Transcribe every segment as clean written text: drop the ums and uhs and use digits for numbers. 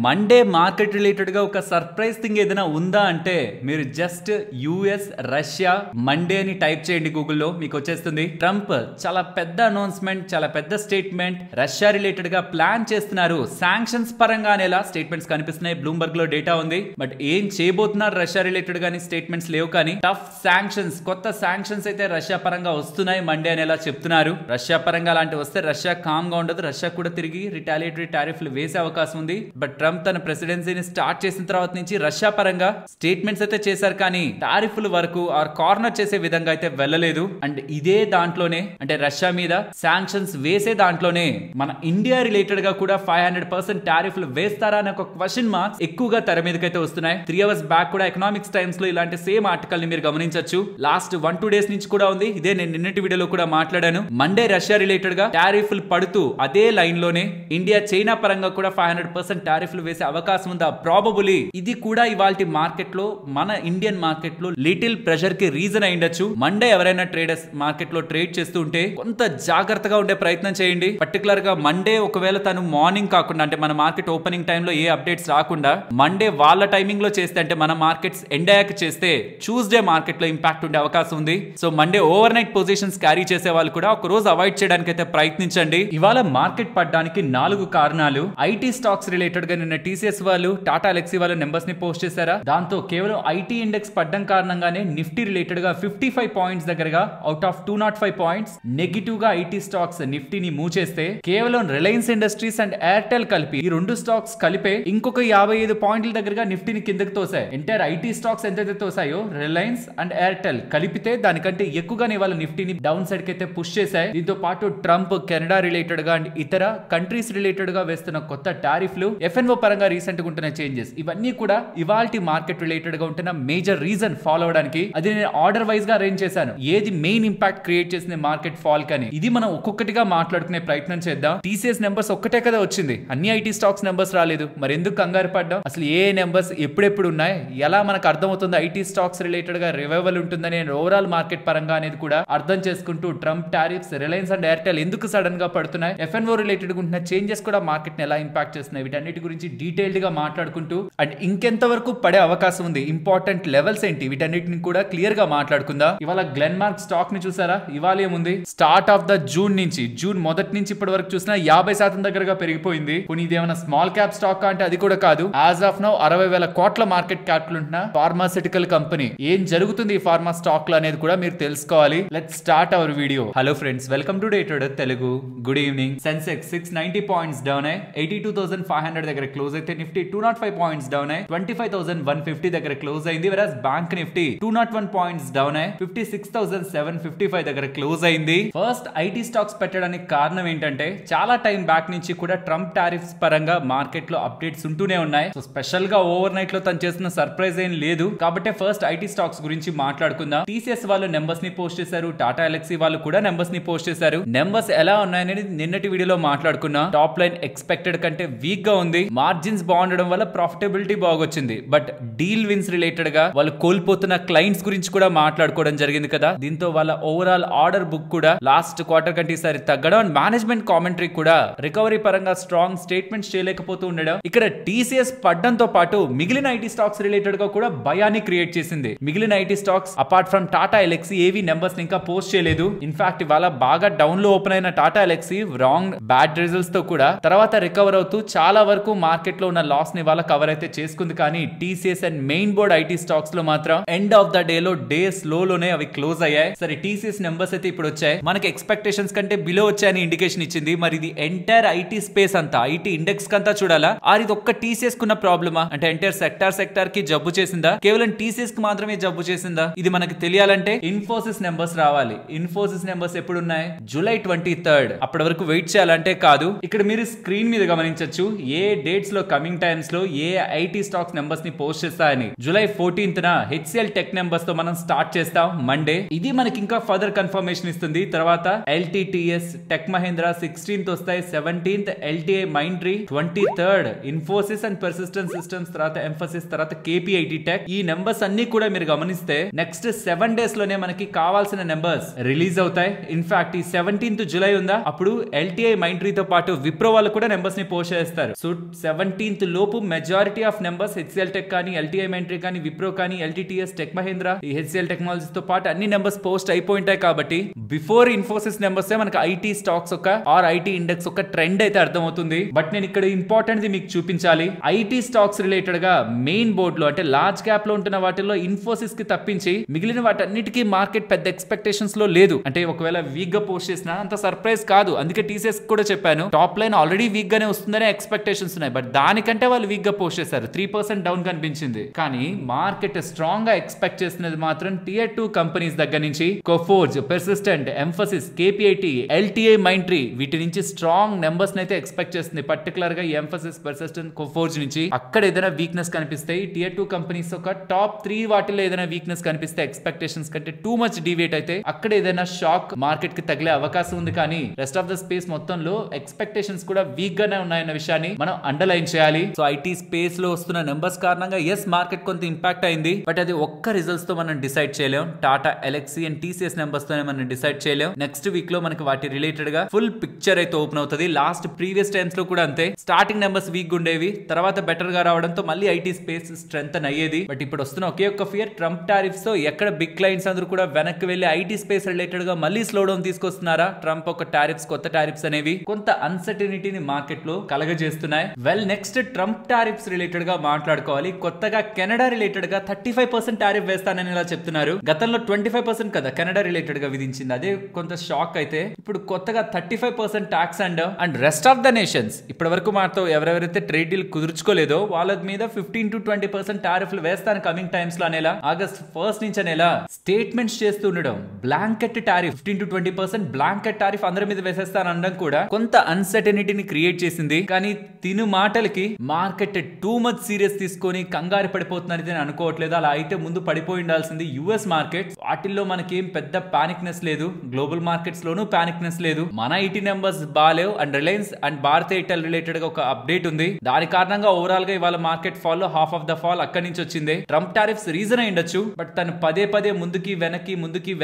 Monday market related గా ఒక surprise thing ఏదైనా ఉందా అంటే మీరు జస్ట్ యుఎస్ రష్యా మండే అని టైప్ చేయండి గూగుల్లో, మీకు వచ్చేస్తుంది. ట్రంప్ చాలా పెద్ద అనౌన్స్మెంట్, చాలా పెద్ద స్టేట్మెంట్ రష్యా రిలేటెడ్ గా ప్లాన్ చేస్తున్నారు. శాంక్షన్స్ పరంగా అనేలా స్టేట్మెంట్స్ కనిపిస్తున్నాయి. బ్లూంబర్గ్ లో డేటా ఉంది. బట్ ఏం చేయబోతున్నారు రష్యా రిలేటెడ్ గానీ స్టేట్మెంట్స్ లేవు. కానీ టఫ్ శాంక్షన్స్, కొత్త శాంక్షన్స్ అయితే రష్యా పరంగా వస్తున్నాయి మండే అనేలా చెప్తున్నారు. రష్యా పరంగా అలాంటి వస్తే రష్యా కామ్ గా ఉండదు. రష్యా కూడా తిరిగి రిటాలియేటరీ టారిఫ్లు వేసే అవకాశం ఉంది. బట్ ట్రంప్ తన ప్రెసిడెన్సీని స్టార్ట్ చేసిన తర్వాత నుంచి రష్యా పరంగా స్టేట్మెంట్స్ అయితే చేశారు, కానీ టారిఫ్ల వరకు ఆర్ కార్నర్ చేసే విధంగా అయితే వెళ్ళలేదు. అండ్ ఇదే దాంట్లోనే అంటే రష్యా మీద శాంక్షన్స్ వేసే దాంట్లోనే మన ఇండియా రిలేటెడ్ గా కూడా 500% టారిఫ్లు వేస్తారా అనే ఒక క్వశ్చన్ మార్క్స్ ఎక్కువగా తెర మీదకైతే వస్తున్నాయి. 3 hours బ్యాక్ కూడా ఎకనామిక్స్ టైమ్స్ లో ఇలాంటి సేమ్ ఆర్టికల్ ని మీరు గమనించొచ్చు. లాస్ట్ 1-2 days నుంచి కూడా ఉంది. ఇదే నేను నిన్నటి వీడియోలో కూడా మాట్లాడాను. మండే రష్యా రిలేటెడ్ గా టారిఫ్లు పడుతూ అదే లైన్ లోనే ఇండియా చైనా పరంగా కూడా 500% టారిఫ్లు వేసే అవకాశం ఉందా? ప్రాబబులీ ఇది కూడా ఇవాల్టి మార్కెట్ లో, మన ఇండియన్ మార్కెట్ లో లిటిల్ ప్రెషర్ కి రీజన్ అయ్యుండొచ్చు. మండే ఎవరైనా ట్రేడర్స్ మార్కెట్ లో ట్రేడ్ చేస్తూ ఉంటే కొంత జాగ్రత్తగా ఉండే ప్రయత్నం చేయండి. పర్టికులర్ గా మండే ఒకవేళ తను మార్నింగ్ కాకుండా అంటే మన మార్కెట్ ఓపెనింగ్ టైం లో ఏ అప్డేట్స్ రాకుండా మండే వాళ్ళ టైమింగ్ లో చేస్తే అంటే మన మార్కెట్స్ ఎండ్ అయ్యాక చేస్తే ట్యూస్డే మార్కెట్ లో ఇంపాక్ట్ ఉండే అవకాశం ఉంది. So Monday over night positions carry చేసే వాళ్ళు కూడా ఒక రోజు అవాయిడ్ చేయడానికి అయితే ప్రయత్నించండి. ఇవాళ మార్కెట్ పడడానికి 4 కారణాలు. ఐటీ స్టాక్స్ రిలేటెడ్ గా నిన్న టీసీఎస్ వాళ్ళు, టాటా ఎల్ఎక్సీ వాళ్ళు నెంబర్స్ ని పోస్ట్ చేశారా. దాంతో కేవలం ఐటీ ఇండెక్స్ పడ్డం కారణంగానే నిఫ్టీ రిలేటెడ్ గా 55 పాయింట్స్ దగ్గరగా అవుట్ ఆఫ్ 205 పాయింట్స్ నెగిటివ్ గా ఐటీ స్టాక్స్ నిఫ్టీని మూవ్ చేస్తే, కేవలం రిలయన్స్ ఇండస్ట్రీస్ అండ్ ఎయిర్టెల్ కలిపి ఈ 2 స్టాక్స్ కలిపే ఇంకొక 55 పాయింట్ల దగ్గరగా నిఫ్టీని కిందకి తోసాయి. ఎంటైర్ ఐటీ స్టాక్స్ ఎంతైతే తోసాయో రిలయన్స్ అండ్ ఎయిర్టెల్ కలిపితే దానికంటే ఎక్కువగానే వాళ్ళ నిఫ్టీని డౌన్ సైడ్ కి అయితే పుష్ చేశాయి. దీంతో పాటు ట్రంప్ కెనడా రిలేటెడ్ గా అండ్ ఇతర కంట్రీస్ రిలేటెడ్ గా వేస్తున్న కొత్త టారిఫ్లు, ఎఫ్ఎన్ఓ పరంగా రీసెంట్ గా ఉంటున్న చేంజెస్, ఇవన్నీ కూడా ఇవాల్టి మార్కెట్ రిలేటెడ్ గా ఉంటున్న మేజర్ రీజన్ ఫాలో అవడానికి. అది నేను ఆర్డర్ వైజ్ గా అరేంజ్ చేశాను. ఏది మెయిన్ ఇంపాక్ట్ క్రియేట్ చేసింది మార్కెట్ ఫాల్ కని, ఇది మనం ఒక్కొక్కటిగా మాట్లాడుకునే ప్రయత్నం చేద్దాం. టీసీఎస్ నెంబర్స్ ఒక్కటే కదా వచ్చింది, అన్ని ఐటీ స్టాక్స్ నెంబర్స్ రాలేదు. మరి ఎందుకు కంగారు పడ్డాం? అసలు ఏ నెంబర్స్ ఎప్పుడెప్పుడు ఉన్నాయి, ఎలా మనకు అర్థమవుతుంది ఐటీ స్టాక్స్ రిలేటెడ్ గా రివైవల్ ఉంటుందని ఓవరాల్ మార్కెట్ పరంగా అనేది కూడా అర్థం చేసుకుంటూ, Trump tariffs, Reliance and Airtel ఎందుకు సడన్ గా పడుతున్నాయి, ఎఫ్ఎన్ఓ రిలేటెడ్ ఉంటున్న చేంజెస్ కూడా మార్కెట్ ని ఎలా ఇంపాక్ట్ చేస్తున్నాయి, వీటన్నిటి గురించి డీటెయిల్డ్ గా మాట్లాడుకుంటూ అండ్ ఇంకెంత వరకు పడే అవకాశం ఉంది, ఇంపార్టెంట్ లెవెల్స్ ఏంటి, వీటన్నిటిని కూడా క్లియర్ గా మాట్లాడుకుందాం. ఇవాళ గ్లెన్మార్క్ స్టాక్ ని చూసారా? ఇవాళ ఏముంది, స్టార్ట్ ఆఫ్ ద జూన్ మొదటి నుంచి ఇప్పటి వరకు చూసినా 50% దగ్గరగా పెరిగిపోయింది. కొన్ని ఇదేమైనా స్మాల్ క్యాప్ స్టాక్ అంటే అది కూడా కాదు. యాజ్ ఆఫ్ నౌ 60,000 కోట్ల మార్కెట్ క్యాపిటల్ ఉంటున్న ఫార్మాసిటికల్ కంపెనీ. ఏం జరుగుతుంది ఈ ఫార్మా స్టాక్ లో అనేది కూడా మీరు తెలుసుకోవాలి. Let's start our video. Hello friends, welcome to day trader Telugu. Good evening. Sensex 690 points down అయ్యి 82,500 దగ్గర క్లోజ్ అయితే, నిఫ్టీ 205 పాయింట్స్ డౌన్ అయ్యి 25,150 దగ్గర క్లోజ్ అయింది. వెరాస్ బ్యాంక్ నిఫ్టీ 201 పాయింట్స్ డౌన్ అయ్యి 56,755 దగ్గర క్లోజ్ అయింది. ఫస్ట్ ఐటీ స్టాక్స్ పెట్టడానికి కారణం ఏంటంటే, చాలా టైం బ్యాక్ నుంచి కూడా ట్రంప్ టారిఫ్స్ పరంగా మార్కెట్ లో అప్డేట్స్ ఉంటూనే ఉన్నాయి. సో స్పెషల్ గా ఓవర్ నైట్ లో తను చేసిన సర్ప్రైజ్ ఏం లేదు. కాబట్టి ఫస్ట్ ఐటీ స్టాక్స్ గురించి మాట్లాడుకుందాం. టీసీఎస్ వాళ్ళు నెంబర్స్ ని పోస్ట్ చేశారు, టాటా ఎల్ఎక్సీ వాళ్ళు కూడా నెంబర్స్ ని పోస్ట్ చేశారు. నెంబర్స్ ఎలా ఉన్నాయనేది నిన్నటి వీడియోలో మాట్లాడుకున్నా. టాప్ లైన్ ఎక్స్పెక్టెడ్ కంటే వీక్ గా ఉంది. మార్జిన్స్ బాగుండడం వల్ల ప్రాఫిటబిలిటీ బాగొచ్చింది. బట్ డీల్ విన్స్ రిలేటెడ్ గా వాళ్ళు కోల్పోతున్న క్లయింట్స్ గురించి కూడా మాట్లాడుకోవడం జరిగింది కదా. దీంతో వాళ్ళ ఓవరాల్ ఆర్డర్ బుక్ కూడా లాస్ట్ క్వార్టర్ కంటే ఈసారి తగ్గడం, అండ్ మేనేజ్మెంట్ కామెంటరీ కూడా రికవరీ పరంగా స్ట్రాంగ్ స్టేట్మెంట్స్ చేయలేకపోతూ ఉండడం. ఇక్కడ టీసీఎస్ పడ్డంతో పాటు మిగిలిన ఐటీ స్టాక్స్ రిలేటెడ్ గా కూడా భయాన్ని క్రియేట్ చేసింది. మిగిలిన IT stocks apart from Tata LXI ఏవి నెంబర్స్ ఇంకా పోస్ట్ చేయలేదు. ఇన్ఫాక్ట్ ఇవాళ బాగా డౌన్ లో ఓపెన్ అయిన Tata LXI wrong bad results తో కూడా తర్వాత రికవర్ అవుతూ చాలా వరకు మార్కెట్ లో ఉన్న లాస్ ని వాళ్ళ కవర్ అయితే చేసుకుంది. కానీ TCS and main board IT stocks లో మాత్రం ఎండ్ ఆఫ్ ద డే లో డేస్ లోనే అవి క్లోజ్ అయ్యాయి. సరే, టీసీఎస్ నెంబర్స్ అయితే ఇప్పుడు వచ్చాయి. మనకి ఎక్స్పెక్టేషన్స్ కంటే బిలో వచ్చాయని ఇండికేషన్ ఇచ్చింది. మరి ఇది ఎంటైర్ ఐటీ స్పేస్ అంతా, ఐటీ ఇండెక్స్ కంతా చూడాలా, ఆర్ ఇది ఒక్క టీసీఎస్ కున్న ప్రాబ్లమా? అంటే ఎంటైర్ సెక్టార్ కి జబ్బు చేసిందా, కేవలం టీసీఎస్ కి మాత్రమే జబ్బు చేసిందా? ఇది మనకి తెలియాలంటే ఇన్ఫోసిస్ నెంబర్స్ రావాలి. ఇన్ఫోసిస్ నెంబర్స్ ఎప్పుడు ఉన్నాయి? July 23rd. అప్పటి వరకు వెయిట్ చేయాలంటే కాదు. ఇక్కడ మీరు స్క్రీన్ మీద గమనించొచ్చు ఏ డేట్స్ లో కమింగ్ టైమ్స్ లో ఏ ఐటీ స్టాక్స్ నెంబర్స్ ని పోస్ట్ చేస్తాయని. July 14th HCl tech numbers తో మనం స్టార్ట్ చేస్తాం మండే. ఇది మనకి ఇంకా ఫర్దర్ కన్ఫర్మేషన్ ఇస్తుంది. తర్వాత ఎల్టీటీఎస్, టెక్ మహేంద్ర 16th వస్తాయి, 17th LTI Mindtree, 23rd Infosys and persistent systems, తర్వాత ఎంఫసిస్, తర్వాత కేపీఐటీ టెక్. ఈ నెంబర్స్ అన్ని కూడా మీరు గమనిస్తే నెక్స్ట్ 7 days లోనే మనకి కావాల్సిన నెంబర్స్ రిలీజ్ అవుతాయి. ఇన్ఫాక్ట్ ఈ 17th July ఉందా, అప్పుడు ఎల్టీఐ మైండ్రీతో పాటు విప్రో వాళ్ళు కూడా నెంబర్స్ ని పోస్ట్ చేస్తారు. సో 17th లోపు majority of numbers HCl tech కానీ, ఎల్టీఐ మెంట్రీ కానీ, విప్రో కానీ, ఎల్టీటీఎస్, టెక్ మహేంద్ర, ఈ హెచ్సిఎల్ టెక్నాలజీస్ తో పాటు అన్ని నెంబర్స్ పోస్ట్ అయిపోయింటాయి. కాబట్టి బిఫోర్ ఇన్ఫోసిస్ నెంబర్స్ మనకి ఐటీ స్టాక్స్ ఒక ఆర్ ఐటీ ఇండెక్స్ ఒక ట్రెండ్ అయితే అర్థమవుతుంది. బట్ నేను ఇక్కడ ఇంపార్టెంట్ ది మీకు చూపించాలి. ఐటీ స్టాక్స్ రిలేటెడ్ గా మెయిన్ బోర్డ్ లో అంటే లార్జ్ క్యాప్ లో ఉంటున్న వాటిల్లో ఇన్ఫోసిస్ కి తప్పించి మిగిలిన వాటన్నిటికీ మార్కెట్ పెద్ద ఎక్స్పెక్టేషన్స్ లో లేదు. అంటే ఒకవేళ వీక్ గా పోస్ట్ చేసినా అంత సర్ప్రైజ్ కాదు. అందుకే టీసీఎస్ కూడా చెప్పాను, టాప్ లైన్ ఆల్రెడీ వీక్ గానే వస్తుందనే ఎక్స్పెక్టేషన్స్ ఉన్నాయి. బట్ దానికంటే వాళ్ళు వీక్ గా పోస్ట్ చేశారు, 3% డౌన్ కనిపించింది. కానీ మార్కెట్ స్ట్రాంగ్ గా ఎక్స్పెక్ట్ చేస్తున్నది మాత్రం టియర్ 2 కంపెనీస్ దగ్గర నుంచి Coforge, persistent, emphasis, KPIT, LTI Mindtree వీటి నుంచి స్ట్రాంగ్ నెంబర్స్ అయితే ఎక్స్పెక్ట్ చేస్తుంది. పర్టికులర్ గా ఎంఫసిస్, పెర్సిస్టెంట్, కోఫోర్జ్ నుంచి అక్కడ ఏదైనా వీక్నెస్ కనిపిస్తాయి. టియర్ 2 కంపెనీస్ ఒక టాప్ 3 వాటిలో ఏదైనా వీక్నెస్ కనిపిస్తే ఎక్స్పెక్టేషన్స్ కంటే టూ మచ్ డివేట్ అయితే అక్కడ ఏదైనా షాక్ మార్కెట్ కి తగిలే అవకాశం ఉంది. కానీ రెస్ట్ ఆఫ్ ద స్పేస్ మొత్తంలో ఎక్స్పెక్టేషన్స్ కూడా వీక్ గానే ఉన్నాయన్న విషయాన్ని మనం అండర్లైన్ చేయాలి. సో ఐటీ స్పేస్ లో వస్తున్న నెంబర్స్ కారణంగా ఎస్ మార్కెట్ కొంత ఇంపాక్ట్ అయింది. బట్ అది ఒక్క రిజల్ట్స్ తో మనం డిసైడ్ చేయలేం. టాటా ఎలక్సీ అండ్ టీసీఎస్ నెంబర్స్ తోనే మనం డిసైడ్ చేయలేం. నెక్స్ట్ వీక్ లో మనకి వాటి రిలేటెడ్ గా ఫుల్ పిక్చర్ అయితే ఓపెన్ అవుతుంది. లాస్ట్ ప్రీవియస్ టైమ్స్ లో కూడా అంతే, స్టార్టింగ్ నెంబర్స్ వీక్ ఉండేవి, తర్వాత బెటర్ గా రావడంతో మళ్ళీ ఐటీ స్పేస్ స్ట్రెంత్ అయ్యేది. బట్ ఇప్పుడు వస్తున్న ఒకే ఒక్క ఫియర్, ట్రంప్ టారిఫ్స్ తో ఎక్కడ బిగ్ క్లయింట్స్ అందరూ కూడా వెనక్కి వెళ్లి ఐటీ స్పేస్ రిలేటెడ్ గా మళ్ళీ స్లో డౌన్ తీసుకొస్తున్నారా? ట్రంప్ ఒక టారిఫ్స్, కొత్త టారిఫ్స్ అనేవి కొంత అన్సర్టనిటీని మార్కెట్ లో కలగజేస్తున్నాయి. Well next Trump tariffs related గా మాట్లాడుకోవాలి. కొత్తగా కెనడా రిలేటెడ్ గా 35% టారిఫ్ వేస్తానని ఇలా చెప్తున్నారు. గతంలో 25% కదా కెనడా రిలేటెడ్ గా విధించింది, అదే కొంత షాక్. అయితే ఇప్పుడు కొత్తగా 35% talks and rest of the nations ఇప్పటి వరకు మాతో ఎవరెవరైతే ట్రేడ్ డీల్ కుదుర్చుకోలేదో వాళ్ళ మీద 15 to 20% టారిఫ్లు వేస్తాను కమింగ్ టైమ్స్ లో అనేలా ఆగస్ట్ 1st నుంచి అనేలా స్టేట్మెంట్స్ చేస్తూ ఉండడం. Blanket tariff 15 to 20% blanket tariff అందరి మీద వేసేస్తాను అనడం కూడా కొంత అన్సర్టనిటీని క్రియేట్ చేసింది. కానీ తిను మాటలకి మార్కెట్ టూ మచ్ సీరియస్ తీసుకొని కంగారు పడిపోతున్నది అని అనుకోవట్లేదు. అలా అయితే ముందు పడిపోయి ఉండాల్సింది యుఎస్ మార్కెట్. వాటిల్లో మనకేం పెద్ద పానిక్నెస్ లేదు, గ్లోబల్ మార్కెట్స్ లోనూ పానిక్నెస్ లేదు. మన ఐటీ నెంబర్స్ బాలేవు and Reliance and Bharti Airtel related గా ఒక అప్డేట్ ఉంది. దాని కారణంగా ఓవరాల్ గా ఇవాళ మార్కెట్ ఫాల్ లో హాఫ్ ఆఫ్ ద ఫాల్ అక్కడి నుంచి వచ్చింది. ట్రంప్ టారిఫ్స్ రీజన్ అయి ఉండొచ్చు. బట్ తను పదే పదే ముందుకి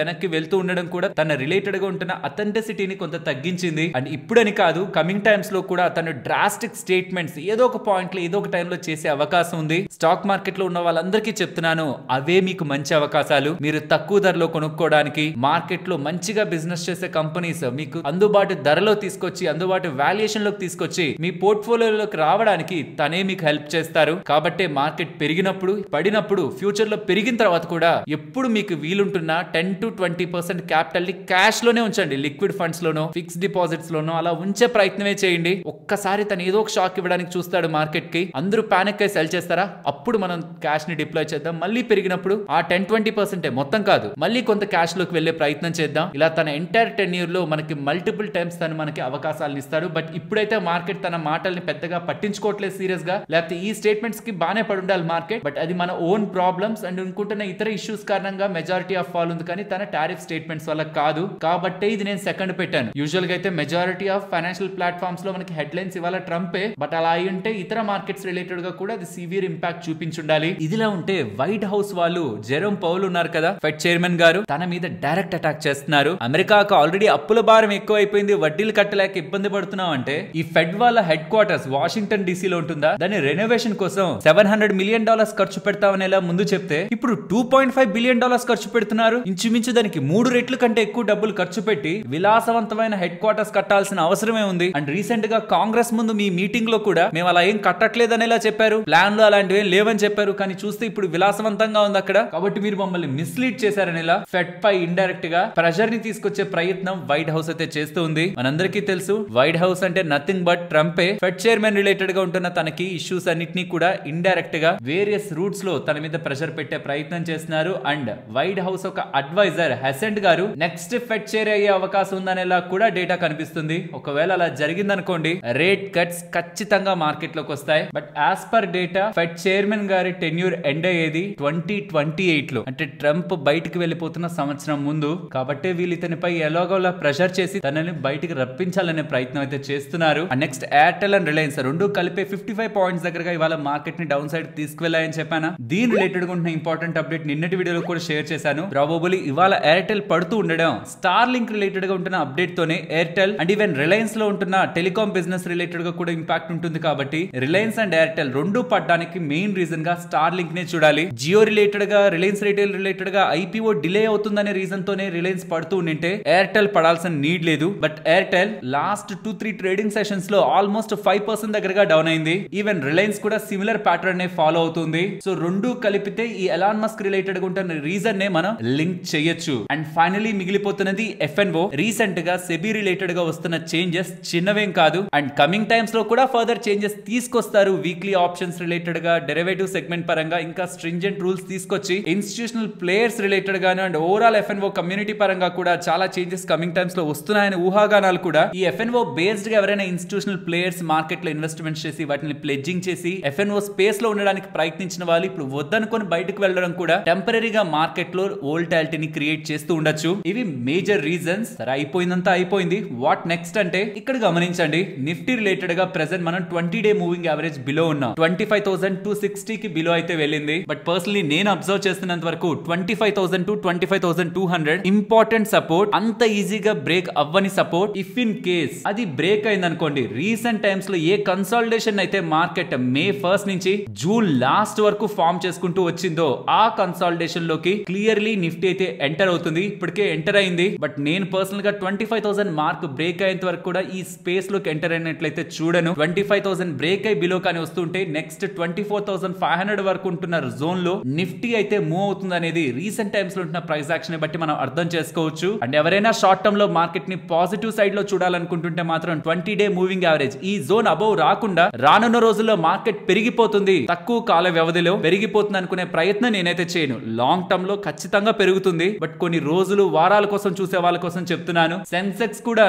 వెనక్కి వెళ్తూ ఉండడం కూడా తన రిలేటెడ్ గా ఉంటున్న అథెంటిసిటీని కొంత తగ్గించింది. అండ్ ఇప్పుడని కాదు, కమింగ్ టైమ్స్ లో కూడా తను డ్రాస్టిక్ స్టేట్మెంట్స్ ఏదో ఒక పాయింట్ లో ఏదో ఒక టైంలో చేసే అవకాశం ఉంది. స్టాక్ మార్కెట్ లో ఉన్న వాళ్ళందరికీ చెప్తున్నాను, అవే మీకు మంచి అవకాశాలు. మీరు తక్కువ ధరలో కొనుక్కోవడానికి, మార్కెట్ లో మంచిగా బిజినెస్ చేసే కంపెనీస్ మీకు అందుబాటు ధరలో తీసుకొచ్చి, అందుబాటు వాల్యుయేషన్ లోకి తీసుకొచ్చి మీ పోర్ట్ఫోలియోలోకి రావడానికి తనే మీకు హెల్ప్ చేస్తారు. కాబట్టి మార్కెట్ పెరిగినప్పుడు, పడినప్పుడు, ఫ్యూచర్ లో పెరిగిన తర్వాత కూడా ఎప్పుడు మీకు వీలుంటున్న 10 to 20% క్యాపిటల్ ని క్యాష్ లోనే ఉంచండి. లిక్విడ్ ఫండ్స్ లోనో, ఫిక్స్డ్ డిపాజిట్స్ లోనో అలా ఉంచే ప్రయత్నమే చేయండి. ఒక్కసారి తను ఏదో ఒక షాక్ ఇవ్వడానికి చూస్తాడు మార్కెట్ కి, అందరూ పానిక్ అయి సెల్ చేస్తారా, అప్పుడు మనం క్యాష్ ని డిప్లాయ్ చేద్దాం. మళ్ళీ పెరిగినప్పుడు ఆ 10-20% మొత్తం కాదు, మళ్ళీ కొంత క్యాష్ లోకి వెళ్లే ప్రయత్నం చేద్దాం. ఇలా తన ఎంటైర్ టెన్యూర్ లో మనకి మల్టిపుల్ టైమ్స్ తను మనకి అవకాశాలను ఇస్తాడు. బట్ ఇప్పుడైతే మార్కెట్ తన మాటల్ని పెద్దగా పట్టించుకోవట్లేదు సీరియస్ గా. లేకపోతే ఈ స్టేట్మెంట్స్ కి బానే పడి ఉండాలి మార్కెట్. బట్ అది మన ఓన్ ప్రాబ్లమ్స్ అండ్ అనుకుంటున్న ఇతర ఇష్యూస్ కారణంగా మెజారిటీ ఆఫ్ ఫాల్ ఉంది. కానీ తన టారిఫ్ స్టేట్మెంట్స్ వల్ల కాదు. కాబట్టి ఇది నేను సెకండ్ పెట్టాను. యూజువల్ గా అయితే మెజారిటీ ఆఫ్ ఫైనాన్షియల్ ప్లాట్ఫామ్స్ లో మనకి హెడ్లైన్స్ ఇవాళ ట్రంపే. బట్ అలా అయి ఉంటే ఇతర మార్కెట్స్ రిలేటెడ్ గా కూడా అది సివియర్ ఇంపాక్ట్ చూపించుండాలి. ఇదిలా ఉంటే వైట్ హౌస్ వాళ్ళు జెరోమ్ పౌల్ ఉన్నారు కదా, ఫెడ్ చైర్మన్ గారు, తన మీద డైరెక్ట్ అటాక్ చేస్తున్నారు. అమెరికాకు ఆల్రెడీ అప్పుల భారం ఎక్కువ అయిపోయింది, వడ్డీలు కట్టలేక ఇబ్బంది పడుతున్నాం అంటే ఈ ఫెడ్ వాళ్ళ హెడ్ క్వార్టర్స్ వాషింగ్టన్ డీసీలో ఉంటుందా, దాని రెనోవేషన్ కోసం $700 million ఖర్చు పెడతామనేలా ముందు చెప్తే ఇప్పుడు $2.5 billion ఖర్చు పెడుతున్నారు. ఇంచుమించు దానికి 3 రెట్లు కంటే ఎక్కువ డబ్బులు ఖర్చు పెట్టి విలాసవంతమైన హెడ్ క్వార్టర్స్ కట్టాల్సిన అవసరమే ఉంది. అండ్ రీసెంట్ గా కాంగ్రెస్ ముందు మీ మీటింగ్ లో కూడా మేము అలా ఏం కట్టట్లేదనేలా చెప్పారు, ప్లాన్ లో అలాంటివి లేవని చెప్పారు. కానీ చూస్తే ఇప్పుడు విలాసవంతంగా ఉంది అక్కడ. కాబట్టి మీరు మమ్మల్ని మిస్లీడ్ చేశారనేలా ఫెడ్ పై ఇండైరెక్ట్ గా ప్రెషర్ ని తీసుకొచ్చే ప్రయత్నం వైట్ హౌస్ అయితే చేస్తూ ఉంది. మనందరికీ తెలుసు వైట్ హౌస్ అంటే నథింగ్ బట్ ట్రంపే. ఫెడ్ చైర్మన్ రిలేటెడ్ గా ఉంటున్న తనకి ఇష్యూస్ అన్నిటినీ కూడా ఇండైరెక్ట్ గా వేరియస్ రూట్స్ లో తన మీద ప్రెషర్ పెట్టే ప్రయత్నం చేస్తున్నారు. అండ్ వైట్ హౌస్ ఒక అడ్వైజర్ హెసెంట్ గారు నెక్స్ట్ ఫెడ్ చైర్ అయ్యే అవకాశం ఉందనేలా కూడా డేటా కనిపిస్తుంది. ఒకవేళ అలా జరిగిందనుకోండి, రేట్ కట్స్ ఖచ్చితంగా మార్కెట్ లోకి వస్తాయి. But as per data fed chairman గారి టెన్యూర్ ఎండ్ అయ్యేది 2028 లో, అంటే ట్రంప్ బయటికి వెళ్లిపోతున్న సంవత్సరం ముందు. కాబట్టి వీళ్ళు ఇతనిపై ఎలాగోలా ప్రెషర్ చేసి తనని బయటికి రప్పించాలనే ప్రయత్నం అయితే చేస్తున్నారు. నెక్స్ట్ ఎయిర్టెల్ అండ్ రిలయన్స్ రెండు కలిపే 55 పాయింట్స్ దగ్గరగా ఇవాళ మార్కెట్ ని డౌన్ సైడ్ తీసుకువెళ్ళాయని చెప్పాను. దీని రిలేటెడ్ గా ఉన్న ఇంపార్టెంట్ అప్డేట్ నిన్నటి వీడియోలో కూడా షేర్ చేశాను. ప్రాబబుల్లీ ఇవాళ ఎయిర్టెల్ పడుతూ ఉండడం స్టార్ లింక్ రిలేటెడ్ గా ఉంటున్న అప్డేట్ తోనే ఎయిర్టెల్ అండ్ ఈవెన్ రిలయన్స్ లో ఉంటున్న టెలికాం బిజినెస్ రిలేటెడ్ గా కూడా ఇంపాక్ట్ ఉంటుంది. ఉంటుంది కాబట్టి రిలయన్స్ అండ్ ఎయిర్టెల్ రెండు పడ్డానికి మెయిన్ రీజన్ గా స్టార్ లింక్ నే చూడాలి. జియో రిలేటెడ్ గా, రిలయన్స్ రిటైల్ రిలేటెడ్ గా ఐపీఓ డిలే అవుతుందనే రీజన్ తోనే రిలయన్స్ పడుతూ ఉంటే ఎయిర్టెల్ పడాల్సిన నీడ్ లేదు. But Airtel last 2-3 trading sessions లో ఆల్మోస్ట్ 5% దగ్గరగా డౌన్ అయింది. ఈవెన్ రిలయన్స్ కూడా సిమిలర్ ప్యాటర్న్ నే ఫాలో అవుతుంది. సో రెండు కలిపితే ఈ ఎలాన్ మస్క్ రిలేటెడ్ గా ఉంటున్న రీజన్ నే మనం లింక్ చేయొచ్చు. అండ్ ఫైనలీ మిగిలిపోతున్నది ఎఫ్ఎన్ఓ. రీసెంట్ గా సెబీ రిలేటెడ్ గా వస్తున్న చేంజెస్ చిన్నవేం కాదు. అండ్ కమింగ్ టైమ్స్ లో కూడా ఫర్దర్ చేంజెస్ తీసుకొస్తారు. వీక్లీ ఆప్షన్స్ రిలేటెడ్ గా, డెరివేటివ్ సెగ్మెంట్ పరంగా ఇంకా స్ట్రింజెంట్ రూల్స్ తీసుకొచ్చి ఇన్స్టిట్యూషనల్ ప్లేయర్స్ రిలేటెడ్ గాను అండ్ ఓవరాల్ ఎఫ్ఎన్ఓ కమ్యూనిటీ పరంగా కూడా చాలా చేంజెస్ కమింగ్ టైమ్స్ లో వస్తున్నాయని ఊహాగానాలు కూడా. ఈ ఎఫ్ఎన్ఓ బేస్డ్ గా ఎవరైనా ఇన్స్టిట్యూషనల్ ప్లేయర్స్ మార్కెట్ లో ఇన్వెస్ట్మెంట్ చేసి వాటిని ప్లెడ్జింగ్ చేసి ఎఫ్ఎన్ఓ స్పేస్ లో ఉండడానికి ప్రయత్నించిన వాళ్ళు ఇప్పుడు వద్దనుకొని బయటకు వెళ్ళడం కూడా టెంపరీగా మార్కెట్ లో వోల్టాలిటీని క్రియేట్ చేస్తూ ఉండొచ్చు. ఇవి మేజర్ రీజన్స్. సరే, అయిపోయిందంతా అయిపోయింది. వాట్ నెక్స్ట్ అంటే ఇక్కడ గమనించండి. నిఫ్టీ రిలేటెడ్ గా ప్రెసెంట్ మనం 20-day మూవింగ్ యావరేజ్ బిలో ఉన్నాం. 25,260 కి బిలో అయితే వెళ్ళింది. బట్ పర్సనలీ నేను అబ్జర్వ్ చేస్తున్నంత వరకు 25,000 to 25,200 ఇంపార్టెంట్ సపోర్ట్. అంత ఈజీగా బ్రేక్ అవ్వని సపోర్ట్. ఇఫ్ ఇన్ కేస్ అది బ్రేక్ అయింది అనుకోండి, రీసెంట్ టైమ్స్ లో ఏ కన్సాలిడేషన్ అయితే మార్కెట్ మే 1st నుంచి జూన్ లాస్ట్ వరకు ఫామ్ చేసుకుంటూ వచ్చిందో ఆ కన్సాలిడేషన్ లోకి క్లియర్లీ నిఫ్టీ అయితే ఎంటర్ అవుతుంది. ఇప్పటికే ఎంటర్ అయింది. బట్ నేను పర్సనల్ గా 25,000 మార్క్ బ్రేక్ అయ్యేంత వరకు కూడా ఈ స్పేస్ లోకి ఎంటర్ అయినట్లయితే చూడను. 25,000 బ్రేక్ అయి బిలో కానీ వస్తుంటే నెక్స్ట్ 24,500 వరకు ఉంటున్న జోన్ లో నిఫ్టీ అయితే మూవ్ అవుతుంది అనేది రీసెంట్ టైమ్స్ లో ఉంటున్న ప్రైస్ యాక్షన్ బట్టి మనం అర్థం చేసుకోవచ్చు. అండ్ ఎవరైనా షార్ట్ టర్మ్ లో మార్కెట్ ని పాజిటివ్ సైడ్ లో చూడాలనుకుంటుంటే మాత్రం 20-day మూవింగ్ యావరేజ్ ఈ జోన్ అబౌవ్ రాకుండా రానున్న రోజుల్లో మార్కెట్ పెరిగిపోతుంది, తక్కువ కాల వ్యవధిలో పెరిగిపోతుంది అనుకునే ప్రయత్నం నేనైతే చేయను. లాంగ్ టర్మ్ లో ఖచ్చితంగా పెరుగుతుంది. బట్ కొన్ని రోజులు వారాల కోసం చూసే వాళ్ళ కోసం చెప్తున్నాను. సెన్సెక్స్ కూడా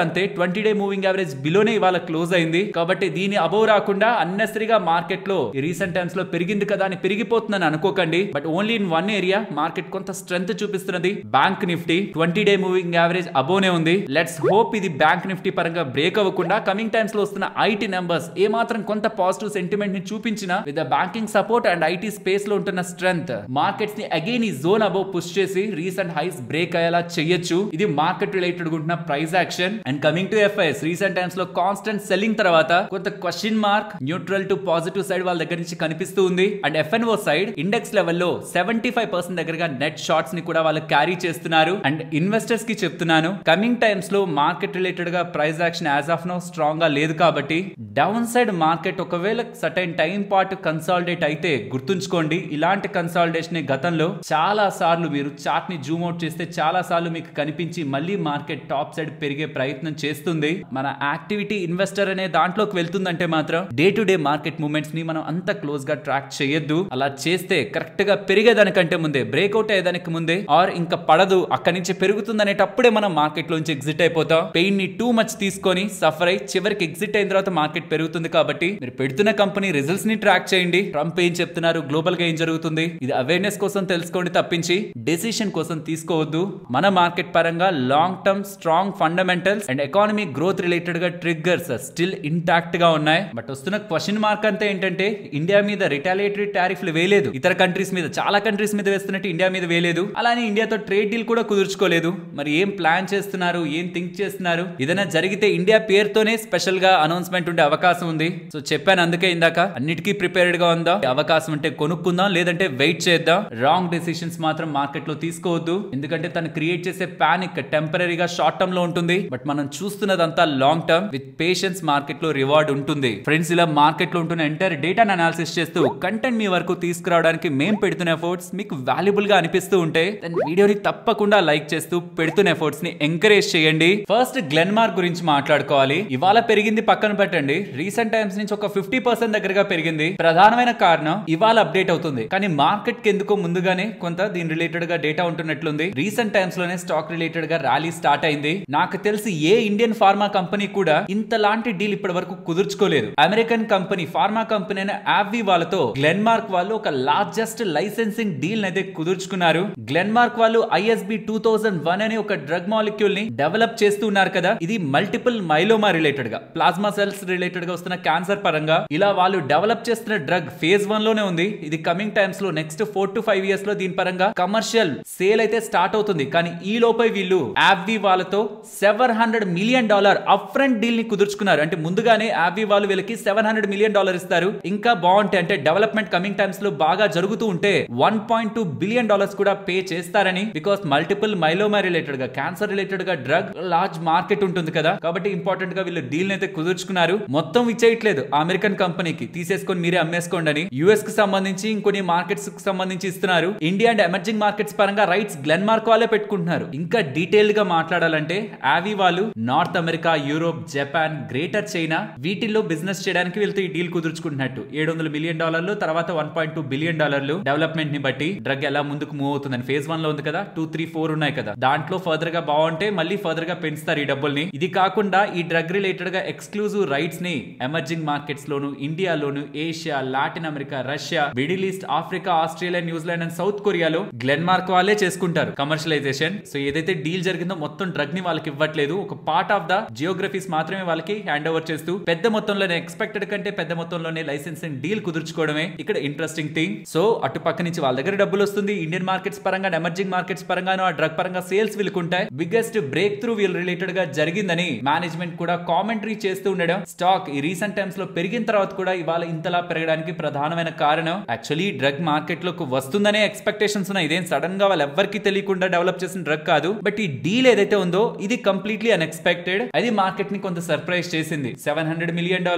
అంతే. 20-day మూవింగ్ యావరేజ్ బిలోనే ఇవాళ క్లోజ్ అయింది. కాబట్టి దీని అబౌవ్ రాకుండా అన్నెసరీగా మార్కెట్ లో రీసెంట్ టైమ్స్ లో పెరిగింది కదా అని పెరిగిపోతుందని అనుకోకండి. But only in one area market కొంత స్ట్రెంత్ చూపిస్తున్నది. Bank Nifty 20-day moving average అబోనే ఉంది. లెట్స్ హోప్ ఇది బ్యాంక్ నిఫ్టీ పరంగా బ్రేక్ అవ్వకుండా కమింగ్ టైమ్స్ లో వస్తున్న ఐటీ నెంబర్స్ ఏ మాత్రం కొంత పాజిటివ్ సెంటిమెంట్ ని చూపించిన with the banking support and IT space లో ఉంటున్న స్ట్రెంత్ మార్కెట్స్ ని అగైన్ ఈ జోన్ అబౌవ్ పుష్ చేసి రీసెంట్ హైస్ బ్రేక్ అయ్యేలా చేయొచ్చు. ఇది మార్కెట్ రిలేటెడ్ ఉంటున్న price action. And coming to FIs, recent times లో కాన్స్టెంట్ సెల్లింగ్ తర్వాత కొంత question mark neutral to positive side వాళ్ళ దగ్గర నుంచి కనిపిస్తూ ఉంది. అండ్ ఎఫ్ఎన్ఓ సైడ్ ఇండెక్స్ లెవెల్లో 75% దగ్గరగా నెట్ షార్ట్స్ ని కూడా వాళ్ళు క్యారీ చేస్తున్నారు. అండ్ ఇన్వెస్టర్స్ కి చెప్తున్నాను, కమింగ్ టైమ్స్ లో మార్కెట్ రిలేటెడ్ గా price action as of now strong గా లేదు కాబట్టి డౌన్ సైడ్ మార్కెట్ ఒకవేళ సర్టైన్ టైం పాటు కన్సాలిడేట్ అయితే గుర్తుంచుకోండి, ఇలాంటి కన్సాలిడేషన్ గతంలో చాలా సార్లు మీరు చార్ట్ ని జూమ్ అవుట్ చేస్తే చాలా సార్లు మీకు కనిపించి మళ్ళీ మార్కెట్ టాప్ సైడ్ పెరిగే ప్రయత్నం చేస్తుంది. మన యాక్టివిటీ ఇన్వెస్టర్ అనే దాంట్లోకి వెళ్తుందంటే మాత్రం day to day market movements ని మనం అంత క్లోజ్ గా ట్రాక్ చేయొద్దు. అలా చేస్తే కరెక్ట్ గా పెరిగేదానికంటే ముందే, బ్రేక్అవుట్ అయ్యేదానికి ముందే ఆర్ ఇంకా పడదు అక్కడి నుంచి పెరుగుతుంది అనేటప్పుడే మనం మార్కెట్ లోంచి ఎగ్జిట్ అయిపోతాం. పెయిన్ ని టూ మచ్ తీసుకొని సఫర్ అయి చివరికి ఎగ్జిట్ అయిన తర్వాత మార్కెట్ పెరుగుతుంది. కాబట్టి మీరు పెడుతున్న కంపెనీ రిజల్ట్స్ ని ట్రాక్ చేయండి. ట్రంప్ ఏం చెప్తున్నారు, గ్లోబల్ గా ఏం జరుగుతుంది, ఇది అవేర్నెస్ కోసం తెలుసుకోండి తప్పించి డెసిషన్ కోసం తీసుకోవద్దు. మన మార్కెట్ పరంగా long term strong fundamentals and economy growth related గా ట్రిగ్గర్స్ స్టిల్ ఇంటాక్ట్ గా ఉన్నాయి. బట్ వస్తున్న క్వశ్చన్ మార్క్ అంతా ఏంటంటే ఇండియా మీద రిటాలియేటరీ టారిఫ్లు వేయలేదు. ఇతర కంట్రీస్ మీద, చాలా కంట్రీస్ మీద వేస్తున్నట్టు ఇండియా మీద వేయలేదు. అలానే ఇండియాతో ట్రేడ్ డీల్ కూడా కుదుర్చుకోలేదు. మరి ఏం ప్లాన్ చేస్తున్నారు, ఏం థింక్ చేస్తున్నారు? ఏదైనా జరిగితే ఇండియా పేరుతోనే స్పెషల్ గా అనౌన్స్మెంట్ ఉండే అవకాశం ఉంది. సో చెప్పాను అందుకే ఇందాక, అన్నిటికీ ప్రిపేర్డ్ గా ఉందా, అవకాశం ఉంటే కొనుక్కుందాం, లేదంటే వెయిట్ చేద్దాం. రాంగ్ డెసిషన్స్ మాత్రం మార్కెట్ లో తీసుకోవద్దు. ఎందుకంటే తను క్రియేట్ చేసే పానిక్ టెంపరీగా షార్ట్ టర్మ్ లో ఉంటుంది. బట్ మనం చూస్తున్నదంతా long term. With patience market లో రివార్డ్ ఉంటుంది. ఫ్రెండ్స్, ఇలా మార్కెట్ లో ఉంటున్న ఎంటైర్ డేటాను అనాలిసిస్ చేస్తూ కంటెంట్ మీ వరకు తీసుకురావడానికి మేము పెడుతున్న ఎఫర్ట్స్ మీకు వాల్యుబుల్ గా అనిపిస్తూ ఉంటే వీడియోని తప్పకుండా లైక్ చేస్తూ పెడుతున్న ఎఫర్ట్స్ ని ఎంకరేజ్ చేయండి. ఫస్ట్ గ్లెన్మార్క్ గురించి మాట్లాడుకోవాలి. ఇవాళ పెరిగింది పక్కన పెట్టండి, రీసెంట్ టైమ్స్ నుంచి ఒక 50% దగ్గరగా పెరిగింది. ప్రధానమైన కారణం ఇవాళ అప్డేట్ అవుతుంది, కానీ మార్కెట్ కి ఎందుకో ముందుగానే కొంత దీని రిలేటెడ్ గా డేటా ఉంటున్నట్లుంది. రీసెంట్ టైమ్స్ లోనే స్టాక్ రిలేటెడ్ గా ర్యాలీ స్టార్ట్ అయింది. నాకు తెలిసి ఏ ఇండియన్ ఫార్మా కంపెనీ కూడా ఇంతలాంటి డీల్ ఇప్పటి వరకు కుదుర్చుకోలేదు. అమెరికన్ కంపెనీ, ఫార్మా కంపెనీ అయిన యావ్వి వాళ్ళతో గ్లెన్మార్క్ వాళ్ళు ఒక లార్జెస్ట్ లైసెన్సింగ్ డీల్ అయితే కుదుర్చుకున్నారు. గ్లెన్మార్క్ వాళ్ళు ISB 2001 అనే ఒక డ్రగ్ మాలిక్యూల్ ని డెవలప్ చేస్తూ ఉన్నారు కదా. ఇది మల్టిపుల్ మైలోమా రిలేటెడ్ గా, ప్లాస్మా సెల్స్ రిలేటెడ్ గా వస్తున్న క్యాన్సర్ పరంగా ఇలా వాళ్ళు డెవలప్ చేస్తున్న డ్రగ్ ఫేజ్ 1 లోనే ఉంది. ఇది కమింగ్ టైమ్స్ లో నెక్స్ట్ 4 to 5 years లో దీని పరంగా కమర్షియల్ సేల్ అయితే స్టార్ట్ అవుతుంది. కానీ ఈ లోపే వీళ్ళు యావ్వి వాళ్ళతో $700 million అప్ ఫ్రంట్ డీల్ ని కుదుర్చుకున్నారు. అంటే ముందుగానే యావ్వి వాళ్ళు వీళ్ళకి $700 మిలియన్ ఇస్తారు. ఇంకా బాగుంటే అంటే డెవలప్మెంట్ కమింగ్ టైమ్స్ లో బాగా జరుగుతూ ఉంటే $1.2 బిలియన్ కూడా పే చేస్తారని. బికాస్ మల్టిపుల్ మైలోమా రిలేటెడ్ గా, క్యాన్సర్ రిలేటెడ్ గా డ్రగ్ లార్జ్ మార్కెట్ ఉంటుంది కదా, కాబట్టి ఇంపార్టెంట్ గా వీళ్ళు డీల్ అయితే కుదుర్చుకున్నారు. మొత్తం ఇచ్చేయట్లేదు అమెరికన్ కంపెనీకి, తీసేసుకొని మీరే అమ్మేసుకోండి అని. యుఎస్ కి సంబంధించి ఇంకొన్ని మార్కెట్స్ కి సంబంధించి ఇస్తున్నారు. ఇండియా అండ్ ఎమర్జింగ్ మార్కెట్స్ పరంగా రైట్స్ గ్లెన్మార్క్ వాళ్ళే పెట్టుకుంటున్నారు. ఇంకా డీటెయిల్డ్ గా మాట్లాడాలంటే ఆవి వాళ్ళు north America, Europe, Japan, greater China వీటిల్లో బిజినెస్ చేయడానికి వీళ్ళతో ఈ డీల్ కుదుర్చుకుంటున్నట్టు. $700 మిలియన్, తర్వాత $1.2 బిలియన్ డెవలప్మెంట్ ని బట్టి డ్రగ్ ఎలా ముందుకు మూవ్ అవుతుందని. ఫేజ్ 1 లో ఉంది కదా, 2, 3, 4 ఉన్నాయి కదా, దాంట్లో ఫర్దర్ గా బాగుంటే మళ్ళీ ఫర్దర్ గా పెంచుతారు ఈ డబ్బుల్ని. ఇది కాకుండా ఈ డ్రగ్ రిలేటెడ్ గా ఎక్స్క్లూజివ్ రైట్స్ ని ఎమర్జింగ్ మార్కెట్స్ లోను, ఇండియాలోను, Asia, Latin America, Russia, Middle East, Africa, Australia, New Zealand and South కొరియాలో గ్లెన్మార్క్ వాళ్ళే చేసుకుంటారు కమర్షియలైజేషన్. సో ఏదైతే డీల్ జరిగిందో మొత్తం డ్రగ్ ని వాళ్ళకి ఇవ్వట్లేదు, ఒక పార్ట్ ఆఫ్ ద జియోగ్రఫీస్ మాత్రమే వాళ్ళకి హ్యాండ్ ఓవర్ చేస్తూ పెద్ద మొత్తంలోనే, ఎక్స్పెక్టెడ్ కంటే పెద్ద మొత్తంలోనే లైసెన్సింగ్ డీల్ కుదుర్చుకోవడమే ఇక్కడ ఇంట్రెస్టింగ్ థింగ్. సో అటు పక్క నుంచి వాళ్ళ దగ్గర డబ్బులు వస్తుంది, ఇండియన్ మార్కెట్స్ పరంగా, ఎమర్జింగ్ మార్కెట్స్ పరంగాను ఆ డ్రగ్ పరంగా సేల్స్ వీళ్ళకుంటాయి. బిగ్గెస్ట్ బ్రేక్ త్రూ వీళ్ళు రిలేటెడ్ గా జరిగిందని మేనేజ్మెంట్ కూడా కామెంటరీ చేస్తూ ఉండడం. స్టాక్ ఈ రీసెంట్ టైమ్స్ లో పెరిగిన తర్వాత కూడా ఇవాళ ఇంతలా పెరగడానికి ప్రధానమైన కారణం యాక్చువల్లీ డ్రగ్ మార్కెట్ లోకి వస్తుందనే ఎక్స్పెక్టేషన్స్ ఉన్నాయి. ఇదేం సడన్ గా వాళ్ళు ఎవరికి తెలియకుండా డెవలప్ చేసిన డ్రగ్ కాదు. బట్ ఈ డీల్ ఏదైతే ఉందో ఇది కంప్లీట్లీ అన్ఎక్స్పెక్టెడ్. అది మార్కెట్ ని కొంత సర్ప్రైజ్ చేసింది. $700 మిలియన్,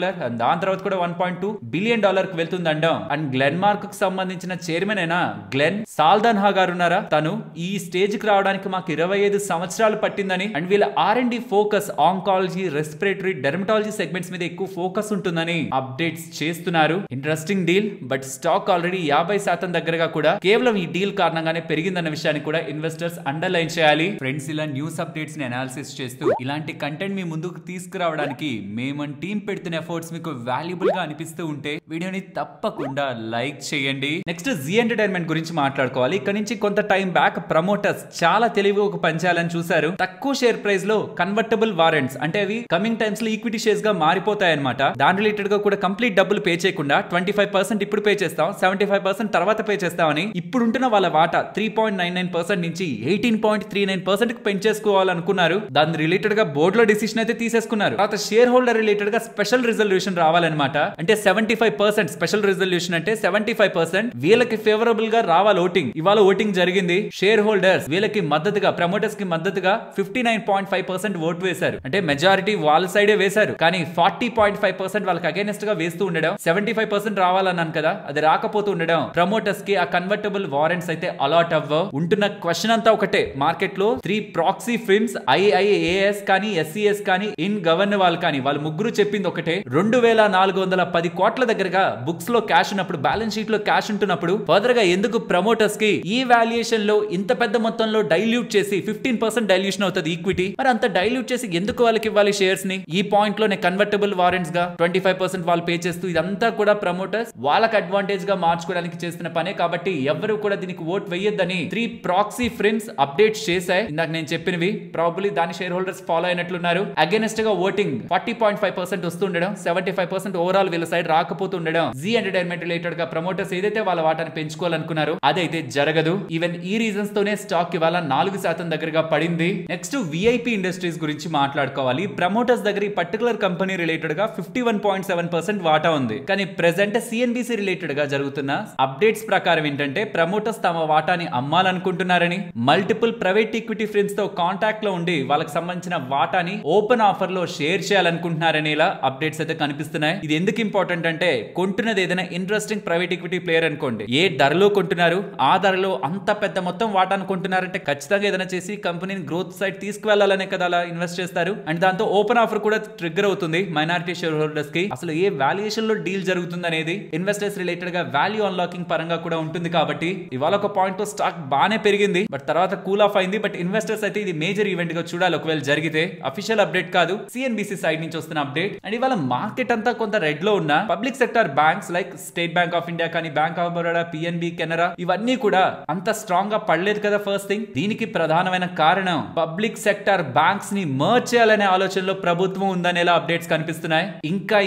దాని తర్వాత కూడా $1.2 బిలియన్ కి వెళ్తుంది అండం. అండ్ గ్లెన్మార్క్ కు సంబంధించిన చైర్మన్ అయినా గ్లెన్ సాల్దన్హా గారు ఉన్నారా, తను ఈ స్టేజ్ కి రావడానికి మాకు 25 సంవత్సరాలు పట్టిందని, అండ్ వీళ్ళ R&D focus oncology, respiratory, dermatology segments మీద ఎక్కువ ఫోకస్ ఉంటుందని అప్డేట్స్ చేస్తున్నారు. Interesting deal. But stock already 50% దగ్గరగా కూడా కేవలం ఈ డీల్ కారణంగానే పెరిగిందన్న విషయాన్ని కూడా ఇన్వెస్టర్స్ అండర్లైన్ చేయాలి. ఫ్రెండ్స్, ఇలా న్యూస్ అప్డేట్స్ ని అనాలిసిస్ చేస్తూ ఇలాంటి కంటెంట్ మీ ముందుకు తీసుకురావడానికి మేము టీం పెడుతున్న ఎఫర్ట్స్ మీకు వాల్యుబుల్ గా అనిపిస్తూ ఉంటే వీడియోని తప్పకుండా లైక్ చేయండి. నెక్స్ట్ జీ ఎంటర్టైన్మెంట్ గురించి మాట్లాడుకోవాలి. ఇక్కడ నుంచి కొంత టైం బ్యాక్ ప్రమోటర్స్ చాలా తెలివిగా ఒక పంచాలని చూసారు. తక్కువ షేర్ ప్రైస్ లో కన్వర్టబుల్ వారెంట్స్, అంటే అవి కమింగ్ టైమ్స్ లో ఈక్విటీ షేర్స్ గా మారిపోతాయి అనమాట. దాని రిలేటెడ్ గా కూడా కంప్లీట్ డబ్బులు పే చేయకుండా 25% ఇప్పుడు పే చేస్తాం, 75% తర్వాత పే చేస్తామని ఇప్పుడుంటున్న వాళ్ళ వాటా 3.99% నుంచి 18.39% కి పెంచేసుకోవాలనుకున్నారు. దాని రిలేటెడ్ గా బోర్డు లో డిసిషన్ అయితే తీసేసుకున్నారు. తర్వాత షేర్ హోల్డర్ రిలేటెడ్ గా స్పెషల్ రిజల్యూషన్ రావాలన్నమాట. అంటే 75% స్పెషల్ రిజల్యూషన్ అంటే 75% వీళ్ళకి ఫేవరబుల్ గా రావాలి ఓటింగ్. ఇవాళ ఓటింగ్ జరిగింది. షేర్ హోల్డర్స్ వీళ్ళకి మద్దతుగా, ప్రమోటర్స్ కి మద్దతుగా 59.5% ఓటు వేశారు. అంటే మెజారిటీ వాళ్ళ సైడే వేశారు. కానీ 40.5% వాళ్ళకి అగైనెస్ట్ గా వేస్తూ ఉండడం, 75% రావాలన్నాను కదా, అది రాకపోతూ ఉండడం ప్రమోటర్స్ కి ఆ కన్వర్టబుల్ వారెంట్స్ అయితే అలాట్ అవ్వవు. ఉంటున్న క్వశ్చన్ అంతా ఒకటే, మార్కెట్ లో 3 ప్రాక్సీ ఫిర్మ్స్ IIAS కానీ, SCS కానీ, ఇన్ గవర్న్ వాళ్ళు కానీ, వాళ్ళు ముగ్గురు చెప్పింది ఒకటే, 2410 కోట్ల దగ్గరగా బుక్స్ లో క్యాష్ ఉన్నప్పుడు, బ్యాలెన్స్ షీట్ లో క్యాష్ ఉంటున్నప్పుడు ఫర్దర్ గా ఎందుకు ప్రమోటర్స్ కి ఈ వాల్యుయేషన్ లో ఇంత పెద్ద మొత్తంలో డైల్యూట్ చేసి 15% డైల్యూషన్ అవుతుంది ఈక్విటీ, మరి అంత డైల్యూట్ చేసి ఎందుకు వాళ్ళకి ఇవ్వాలి షేర్స్ ని? ఈ పాయింట్ లోనే కన్వర్టబుల్ వారెంట్స్ గా 25% వాళ్ళు పే చేస్తూ ఇదంతా కూడా ప్రమోటర్స్ వాళ్ళకి అడ్వాంటేజ్ గా మార్చుకోవడానికి చేస్తున్న పనే. కాబట్టి ఎవరు కూడా దీనికి ఓట్ వేయొద్దని 3 ప్రాక్సీ ఫిర్మ్స్ అప్డేట్స్ చేశాయి. ఇందాక నేను చెప్పినవి ప్రాబబ్లీ దాని షేర్ హోల్డర్స్ ఫాలో అయినట్లున్నారు. అగైనెస్ట్ గా ఓటింగ్ 40.5% వస్తుండడం, 75% ఓవరాల్ వీళ్ళ సైడ్ రాకపోతుండడం, జీ ఎంటర్టైన్మెంట్ రిలేటెడ్ గా ప్రమోటర్స్ ఏదైతే వాళ్ళ వాటాన్ని పెంచుకోవాలనుకున్నారు అదైతే జరగదు. ఈవెన్ ఈ రీజన్స్ తోనే స్టాక్ ఇవాళ 4% దగ్గరగా పడింది. నెక్స్ట్ విఐపి ఇండస్ట్రీస్ గురించి మాట్లాడుకోవాలి. ప్రమోటర్స్ దగ్గర ఈ పర్టికులర్ కంపెనీ రిలేటెడ్ గా 51.7% వాటా ఉంది. కానీ ప్రెసెంట్ సిఎన్బిసి రిలేటెడ్ గా జరుగుతున్న అప్డేట్స్ ప్రకారం ఏంటంటే ప్రమోటర్స్ తమ వాటాని అమ్మాలనుకుంటున్నారని, మల్టిపుల్ ప్రైవేట్ ఈక్విటీ ఫిర్మ్స్ తో కాంటాక్ట్ లో ఉండి వాళ్ళకి సంబంధించిన వాటాని ఓపెన్ ఆఫర్ లో షేర్ చేయాలనుకుంటున్నారని ఇలా అప్డేట్స్ అయితే కనిపిస్తున్నాయి. ఇది ఎందుకు ఇంపార్టెంట్ అంటే, కొంటున్నది ఏదైనా ఇంట్రెస్టింగ్ ప్రైవేట్ ఈక్విటీ ప్లేయర్ అనుకోండి, ఏ ధరలో కొంటున్నారు ఆ ధరలో అంత పెద్ద మొత్తం వాటా అనుకుంటున్నారంటే ఖచ్చితంగా ఏదైనా చేసి కంపెనీని గ్రోత్ సైడ్ తీసుకువెళ్లాలనే కదా అలా ఇన్వెస్ట్ చేస్తారు. అండ్ దాంతో ఓపెన్ ఆఫర్ కూడా ట్రిగ్గర్ అవుతుంది మైనారిటీ షేర్ హోల్డర్స్ కి. అసలు ఏ వాల్యుయేషన్ లో డీల్ జరుగుతుంది అనేది ఇన్వెస్టర్స్ రిలేటెడ్ గా వాల్యూ అన్లాకింగ్ పరంగా కూడా ఉంటుంది. కాబట్టి ఇవాళ ఒక పాయింట్ తో స్టాక్ బానే పెరిగింది, బట్ తర్వాత కూల్ ఆఫ్ అయింది. బట్ ఇన్వెస్టర్స్ అయితే ఇది మేజర్ ఈవెంట్ గా చూడాలి ఒకవేళ జరిగితే. అఫీషియల్ అప్డేట్ కాదు, సిఎన్బిసి సైడ్ నుంచి వస్తున్న అప్డేట్. అండ్ ఇవాళ మార్కెట్ అంతా కొంత రెడ్ లో ఉన్న public sector banks like State Bank of India కానీ, Bank of Baroda, PNB, Canara ఇవన్నీ కూడా అంత స్ట్రాంగ్ గా పడలేదు కదా ఫస్ట్ థింగ్. దీనికి ప్రధానమైన కారణం పబ్లిక్ సెక్టర్ బ్యాంక్స్ ని మర్జ్ చేయాలనే ఆలోచనలో ప్రభుత్వం ఉందనేలా అప్డేట్స్ కనిపిస్తున్నాయి.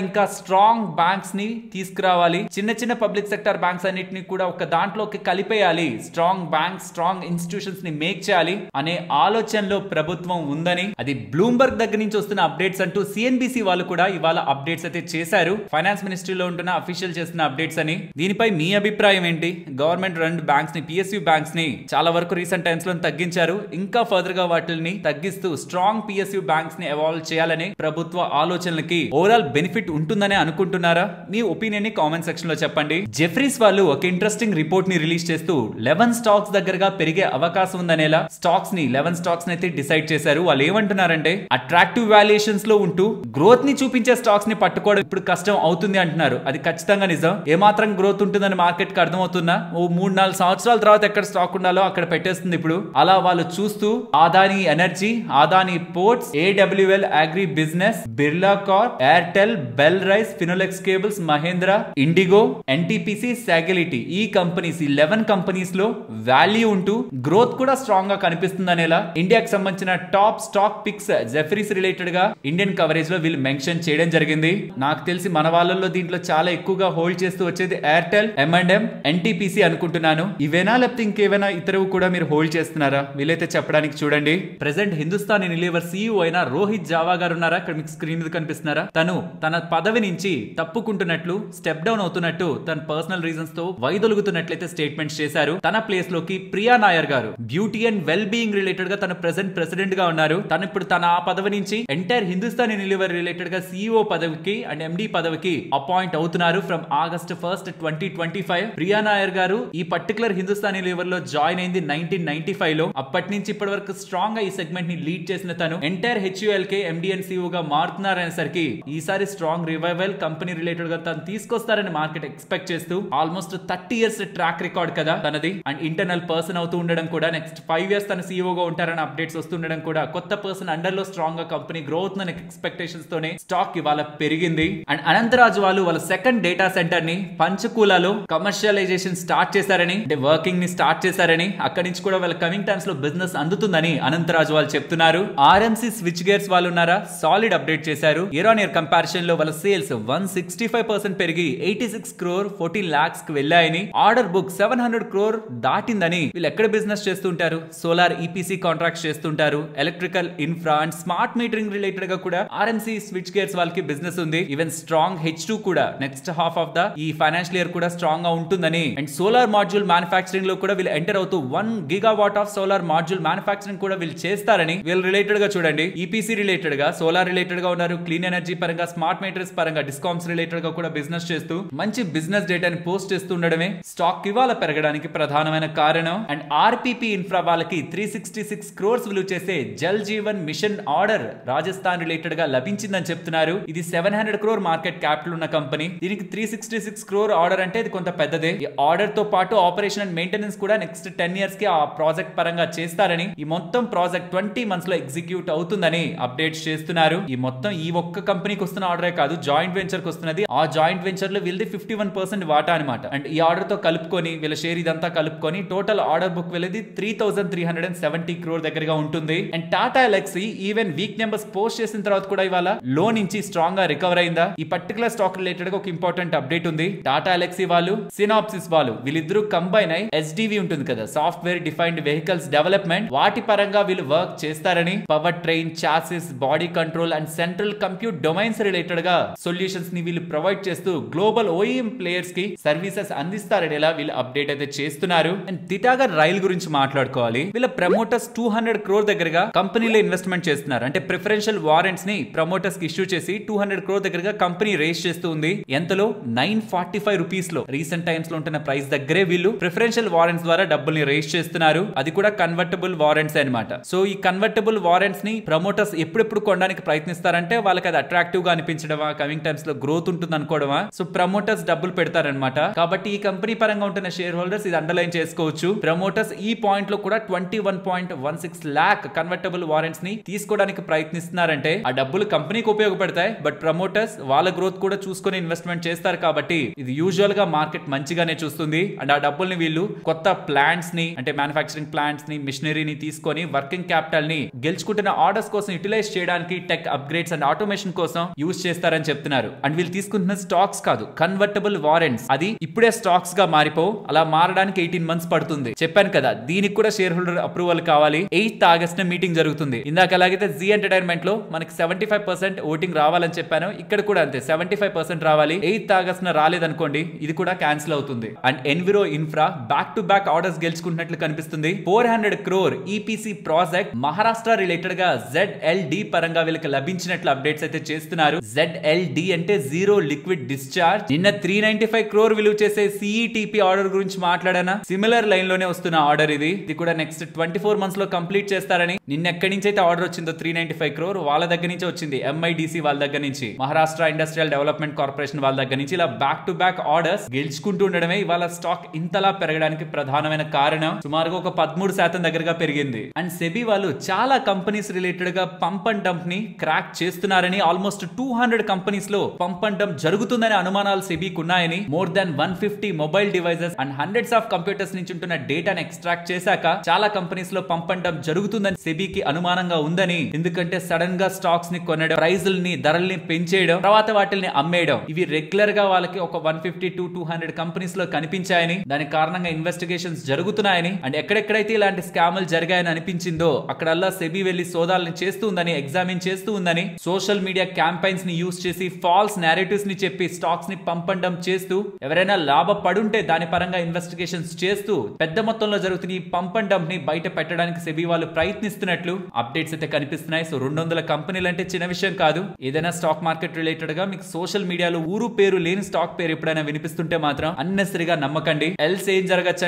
ఇంకా స్ట్రాంగ్ బ్యాంక్స్ ని తీసుకురావాలి, చిన్న చిన్న పబ్లిక్ సెక్టర్ బ్యాంక్స్ అన్నిటిని కూడా ఒక దాంట్లోకి కలిపేయాలి, స్ట్రాంగ్ బ్యాంక్స్, స్ట్రాంగ్ ఇన్స్టిట్యూషన్స్ ని మేక్ చేయాలి అనే ఆలోచనలో ప్రభుత్వం ఉందని అది బ్లూంబర్గ్ దగ్గర నుంచి వస్తున్న అప్డేట్స్ అంటూ సిఎన్బిసి వాళ్ళు కూడా ఇవాళ అప్డేట్స్ అయితే చేశారు. ఫైనాన్స్ మినిస్ట్రీలో ఉంటున్న అఫీషియల్ చేస్తున్న అప్డేట్స్ అని. దీనిపై మీ అభిప్రాయం ఏంటి? గవర్నమెంట్ రన్ బ్యాంక్స్ ని, పిఎస్యు బ్యాంక్స్ ని చాలా వరకు రీసెంట్ టైమ్స్ లో తగ్గించారు. ఇంకా ఫర్దర్ గా వాటిని తగ్గిస్తూ స్ట్రాంగ్ పిఎస్యు బ్యాంక్స్ ని ఎవాల్వ్ చేయాలని ప్రభుత్వ ఆలోచనలకి ఓవరాల్ బెనిఫిట్ ఉంటుందని అనుకుంటున్నారా? మీ ఒపీనియన్ ని కామెంట్ సెక్షన్ లో చెప్పండి. జెఫ్రీస్ వాళ్ళు ఒక ఇంట్రెస్టింగ్ రిపోర్ట్ ని రిలీజ్ చేస్తూ 11 స్టాక్స్ దగ్గరగా పెరిగే అవకాశం ఉందనేలా స్టాక్స్ ని 11 స్టాక్స్ అయితే డిసైడ్ చేశారు. వాళ్ళు ఏమంటున్నారంటే అట్రాక్టివ్ వాల్యుయేషన్స్ లో ఉంటూ గ్రోత్ ని చూపించే స్టాక్స్ ని పట్టుకోవడం ఇప్పుడు కష్టం అవుతుంది అంటున్నారు. అది ఖచ్చితంగా నిజం. ఏమాత్రం గ్రోత్ ఉంటుందని మార్కెట్ కి అర్థమవుతున్నా ఓ 3-4 సంవత్సరాల తర్వాత ఎక్కడ స్టాక్ ఉండాలో అక్కడ పెట్టేస్తుంది ఇప్పుడు. అలా వాళ్ళు చూస్తూ Adani Energy, Adani Ports, AWL Agri Business, Birla Corp, Airtel, Bel Rise, Finolex Cables, Mahindra, IndiGo, NTPC, Sagility ఈ కంపెనీస్ 11 కంపెనీస్ లో వాల్యూ ఉంటూ గ్రోత్ కూడా స్ట్రాంగ్ గా కనిపిస్తుంది అనేలా ఇండియాకి సంబంధించిన top stock picks Jefferies related గా ఇండియన్ కవరేజ్ లో వీళ్ళు మెన్షన్ చేయడం జరిగింది. నాకు తెలిసి మన వాళ్ళల్లో దీంట్లో చాలా ఎక్కువగా హోల్డ్ చేస్తూ వచ్చేది ఎయిర్టెల్, M&M, ఎన్టీపీసీ అనుకుంటున్నాను. ఇవేనా లేకపోతే ఇంకేమైనా ఇతరవి కూడా మీరు హోల్డ్ చేస్తున్నారా? వీలైతే చెప్పడానికి చూడండి. ప్రెసెంట్ హిందుస్థాన్ యూనిలీవర్ CEO అయిన రోహిత్ జావా గారు ఉన్నారా? ఇక్కడ మీకు స్క్రీన్ మీద కనిపిస్తున్నారా? తను తన పదవి నుంచి తప్పుకుంటున్నట్లు, స్టెప్ డౌన్ అవుతున్నట్టు, తన పర్సనల్ రీజన్స్ తో వైదొలుగుతున్నట్లయితే స్టేట్మెంట్స్ చేశారు. తన ప్లేస్ లోకి ప్రియా నాయర్ గారు beauty and well being related గా తన ప్రెసెంట్ ప్రెసిడెంట్ గా ఉన్నారు. తను ఇప్పుడు తన ఆ పదవి నుంచి ఎంటైర్ హిందుస్థాన్ యూనిలీవర్ రిలేటెడ్ గా CEO పదవికి అండ్ MD పదవికి అపాయింట్ అవుతున్నారు from August 1st, 2025. Priya Nair గారు ఈ పర్టికులర్ హిందుస్థాన్ యూనిలీవర్ లో జాయిన్ అయింది 1995 లో. అప్పటి నుంచి ఇప్పటి వరకు స్ట్రాంగ్ గా ఈ సెగ్మెంట్ ని లీడ్ చేసిన తను entire HULK MD and CEO గా మారుతున్నారనేసరికి ఈసారి స్ట్రాంగ్ రివైవల్ కంపెనీ రిలేటెడ్ గా తను తీసుకొస్తారని మార్కెట్ ఎక్స్పెక్ట్ చేస్తూ ఆల్మోస్ట్ 30 years ట్రాక్ రికార్డ్ కదా తనది. అండ్ ఇంటర్నల్ పర్సన్ అవుతూ ఉండడం కూడా, నెక్స్ట్ 5 years తన CEO గా ఉంటారని అప్డేట్స్ వస్తుండడం కూడా, కొత్త పర్సన్ అండర్ లో స్ట్రాంగ్ గా కంపెనీ గ్రోత్ అనే ఎక్స్పెక్టేషన్స్ తోనే స్టాక్ ఇవాళ పెరిగింది. అండ్ అనంతరాజు వాళ్ళు వాళ్ళ సెకండ్ డేటా సెంటర్ ని పంచకూలలో కమర్షియలైజేషన్ స్టార్ట్ చేశారని, అంటే వర్కింగ్ ని స్టార్ట్ చేశారని, అక్కడి నుంచి కూడా వాళ్ళ కమింగ్ టైమ్స్ లో బిజినెస్ అందుతుందని అనంతరాజు వాళ్ళు చెప్తున్నారు. RMC స్విచ్ గేర్స్ వాళ్ళు ఉన్నారా? సాలిడ్ అప్డేట్ చేశారు. ఇయర్ ఆన్ ఇయర్ కంపారిజన్ లో వాళ్ళ సేల్స్ 165% పెరిగి 86 crore 14 lakhs కి వెళ్ళాయని, ఆర్డర్ బుక్ 700 crore దాటిందని. వీళ్ళు ఎక్కడ బిజినెస్ చేస్తుంటారు? సోలార్ EPC కాంట్రాక్ట్స్ చేస్తుంటారు, electrical infra and smart metering related గా కూడా RMC స్విచ్ గేర్స్ వాళ్ళకి బిజినెస్ ఉంది. ఈవెన్ స్ట్రాంగ్ H2 కూడా నెక్స్ట్ హాఫ్ ఆఫ్ ద ఈ ఫైనాన్షియల్ ఇయర్ కూడా స్ట్రాంగ్ గా ఉంటుందని. అండ్ సోలార్ మాడ్యూల్ మ్యానుఫాక్చరింగ్ లో కూడా వీళ్ళు ఎంటర్ అవుతూ 1 gigawatt of solar module manufacturing కూడా వీళ్ళు చేస్తారని. వీళ్ళు రిలేటెడ్ గా చూడండి, EPC రిలేటెడ్ గా, సోలార్ రిలేటెడ్ గా ఉన్నారు, క్లీన్ ఎనర్జీ పరంగా, స్మార్ట్ మీటర్స్ పరంగా, డిస్కామ్స్ రిలేటెడ్ గా కూడా బిజినెస్ చేస్తూ మంచి బిజినెస్ డేటాని పోస్ట్ చేస్తూ ఉండడమే స్టాక్ ఇవాళ పెరగడానికి ప్రధానమైన కారణం. అండ్ RPP ఇన్ఫ్రా వాళ్ళకి 366 crores విలువ చేసే Jal Jeevan mission order Rajasthan related గా లభించిందని చెప్తున్నారు. ఇది 700 crore మార్కెట్ క్యాపిటల్ ఉన్న కంపెనీ. దీనికి 366 crore ఆర్డర్ అంటే ఇది కొంత పెద్దదే. ఈ ఆర్డర్ తో పాటు ఆపరేషన్ అండ్ మెయింటెనెన్స్ కూడా నెక్స్ట్ 10 years కి ఆ ప్రాజెక్ట్ పరంగా చేస్తారని, ఈ మొత్తం ప్రాజెక్ట్ 20 months లో ఎగ్జిక్యూట్ అవుతుందని అప్డేట్స్ చేస్తున్నారు. ఈ మొత్తం ఈ ఒక్క కంపెనీకి వస్తున్న ఆర్డరే కాదు, జాయింట్ వెంచర్ కి వస్తున్నది. ఆ జాయింట్ వెంచర్ లో వీళ్ళది 51% వాటా అనమాట. అండ్ ఈ ఆర్డర్ తో కలుపుకొని వీళ్ళ షేర్ ఇదంతా కలుపుకొని టోటల్ ఆర్డర్ బుక్ వెళ్ళేది 3370 crore దగ్గరగా ఉంటుంది. And Tata LXI even week numbers post చేసిన తర్వాత కూడా ఇవాళ లో నుంచి స్ట్రాంగ్ గా రికవర్ అయిందా? ఈ పర్టికులర్ స్టాక్ రిలేటెడ్ గా ఒక ఇంపార్టెంట్ అప్డేట్ ఉంది. టాటా ఎల్ఎక్సీ వాళ్ళు, సినాప్సిస్ వాళ్ళు, వీళ్ళిద్దరూ కంబైన్ అయి SDV ఉంటుంది కదా, సాఫ్ట్వేర్ డిఫైన్డ్ వెహికల్స్ డెవలప్మెంట్, వాటి పరంగా వీళ్ళు వర్క్ చేస్తారని. Power train, chassis, body control and central compute domains related గా సొల్యూషన్స్ ని వీళ్ళు ప్రొవైడ్ చేస్తూ గ్లోబల్ OEM ప్లేయర్స్ కి సర్వీసెస్ అందిస్తారని వీళ్ళు అప్డేట్ అయితే చేస్తున్నారు. అండ్ తిటాగర్ రైల్ గురించి మాట్లాడుకోవాలి. వీళ్ళ ప్రమోటర్స్ 200 crore దగ్గరగా కంపెనీలో ఇన్వెస్ట్మెంట్ చేస్తున్నారు. అంటే ప్రిఫరెన్షియల్ వారెంట్స్ ని ప్రమోటర్స్ కి ఇష్యూ చేసి 200 crore దగ్గరగా కంపెనీ రేస్ చేస్తూ ఉంది. ఎంతలో 945 rupees లో, రీసెంట్ టైమ్స్ లో ఉంటున్న ప్రైస్ దగ్గరే వీళ్ళు ప్రిఫరెన్షియల్ వారెంట్స్ ద్వారా డబ్బుల్ని రేస్ చేస్తున్నారు. అది కూడా కన్వర్టబుల్ వారెంట్స్ అనమాట. సో ఈ కన్వర్టబుల్ వారెంట్స్ ని ప్రమోటర్స్ ఎప్పుడెప్పుడు కొనడానికి ప్రయత్నిస్తారంటే వాళ్ళకి అది అట్రాక్టివ్ గా అనిపించడమా, కమింగ్ టైమ్స్ లో గ్రోత్ ఉంటుంది అనుకోవడమా. సో ప్రమోటర్స్ డబ్బులు పెడతారనమాట. కాబట్టి ఈ కంపెనీ పరంగా ఉంటున్న షేర్ హోల్డర్స్ ఇది అండర్లైన్ చేసుకోవచ్చు. ప్రమోటర్స్ ఈ పాయింట్ లో కూడా 21.16 lakh కన్వర్టబుల్ వారెంట్స్ ని తీసుకోవడానికి ప్రయత్నిస్తున్నారంటే ఆ డబ్బులు కంపెనీకి ఉపయోగపడతాయి. బట్ ప్రమోటర్స్ వాళ్ళ గ్రోత్ కూడా చూసుకొని ఇన్వెస్ట్మెంట్ చేస్తారు. కాబట్టి ఇది యూజువల్ గా మార్కెట్ మంచిగానే చూస్తుంది. అండ్ ఆ డబ్బుల్ని వీళ్ళు కొత్త ప్లాంట్స్ ని, అంటే మ్యానుఫాక్చరింగ్ ప్లాంట్స్ ని, మిషనరీని తీసుకొని వర్కింగ్ క్యాపిటల్ ని గెలుచుకుంటున్న ఆర్డర్స్ కోసం యూటిలైజ్ చేయడానికి, టెక్ అప్గ్రేడ్స్ అండ్ ఆటోమేషన్ కోసం యూజ్ చేస్తారని చెప్తున్నారు. అండ్ వీళ్ళు తీసుకుంటున్న స్టాక్స్ కాదు, కన్వర్టబుల్ వారెంట్స్. అది ఇప్పుడే స్టాక్స్ గా మారిపో, అలా మారడానికి 18 months పడుతుంది. చెప్పాను కదా, దీనికి కూడా షేర్ హోల్డర్ అప్రూవల్ కావాలి. 8th August మీటింగ్ జరుగుతుంది. ఇందాక ఎలాగైతే జీ ఎంటర్టైన్మెంట్ లో మనకి 75% ఓటింగ్ రావాలని చెప్పి చెప్పాను, ఇక్కడ కూడా అంతే 75% రావాలి. 8th August రాలేదనుకోండి, ఇది కూడా క్యాన్సిల్ అవుతుంది. And Enviro Infra back to back orders గెలుచుకుంటున్నట్లు కనిపిస్తుంది. 400 crore EPC project Maharashtra related గా ZLD పరంగా వీళ్ళకి లభించినట్లు అప్డేట్స్ అయితే చేస్తున్నారు. ZLD అంటే జీరో లిక్విడ్ డిశ్చార్జ్. నిన్న 395 crore విలువ చేసే సిఈటిపి ఆర్డర్ గురించి మాట్లాడానా, సిమిలర్ లైన్ లోనే వస్తున్న ఆర్డర్ ఇది కూడా నెక్స్ట్ 24 months లో కంప్లీట్ చేస్తారని. నిన్న ఎక్కడి నుంచి అయితే ఆర్డర్ వచ్చిందో 395 crore వాళ్ళ దగ్గర నుంచి వచ్చింది, MIDC వాళ్ళ దగ్గర నుంచి, మహారాష్ట్ర ఇండస్ట్రియల్ డెవలప్మెంట్ కార్పొరేషన్ వాళ్ళ దగ్గర నుంచి. ఇలా బ్యాక్ టు బ్యాక్ ఆర్డర్స్ గెలుచుకుంటూ ఉండడమే ఇవాళ స్టాక్ ఇంతలా పెరగడానికి ప్రధానమైన కారణం. సుమారుగా ఒక 13% దగ్గరగా పెరిగింది. అండ్ సెబీ వాళ్ళు చాలా కంపెనీస్ రిలేటెడ్ గా పంప్ అండ్ డంప్ ని క్రాక్ చేస్తున్నారని, ఆల్మోస్ట్ 200 కంపెనీస్ లో పంప్ అండ్ డంప్ జరుగుతుందనే అనుమానాలు సెబీకి ఉన్నాయని, more than 150 mobile devices and hundreds of computers నుంచి ఉంటున్న డేటాను ఎక్స్ట్రాక్ట్ చేశాక చాలా కంపెనీస్ లో పంప్ అండ్ డంప్ జరుగుతుందని సెబీకి అనుమానంగా ఉందని. ఎందుకంటే సడన్ గా స్టాక్స్ ని కొనడం, ప్రైజుల్ని ధరల్ని పెంచేయడం, తర్వాత వాటిని అమ్మేయడం, ఇవి రెగ్యులర్ గా వాళ్ళకి ఒక 150 to 200 కంపెనీస్ లో కనిపించాయని, దాని కారణంగా ఇన్వెస్టిగేషన్స్ జరుగుతున్నాయని, అండ్ ఎక్కడెక్కడైతే ఇలాంటి స్కాములు జరిగాయని అనిపించిందో అక్కడల్లా సెబీ వెళ్లి సోదాలను చేస్తూ ఉందని, ఎగ్జామిన్ చేస్తూ ఉందని, సోషల్ మీడియా క్యాంపెయిన్స్ ని యూజ్ చేసి ఫాల్స్ నేరేటివ్స్ ని చెప్పి స్టాక్స్ ని పంప్ అండ్ డంప్ చేస్తూ, ఎవరైనా లాభ పడుంటే దాని పరంగా ఇన్వెస్టిగేషన్స్ చేస్తూ పెద్ద మొత్తంలో జరుగుతున్న ఈ పంప్ అండ్ డంప్ ని బయట పెట్టడానికి సెబీ వాళ్ళు ప్రయత్నిస్తున్నట్లు అప్డేట్స్ అయితే కనిపిస్తున్నాయి. సో 200 కంపెనీలు అంటే చిన్న విషయం కాదు. ఏదైనా స్టాక్ మార్కెట్ రిలేటెడ్ గా మీకు సోషల్ మీడియాలో ఊరు పేరు లేని స్టాక్ పేరు ఎప్పుడైనా వినిపిస్తుంటే మాత్రం అన్నెసరీగా నమ్మకండి. ఎల్స్ ఏం జరగచ్చు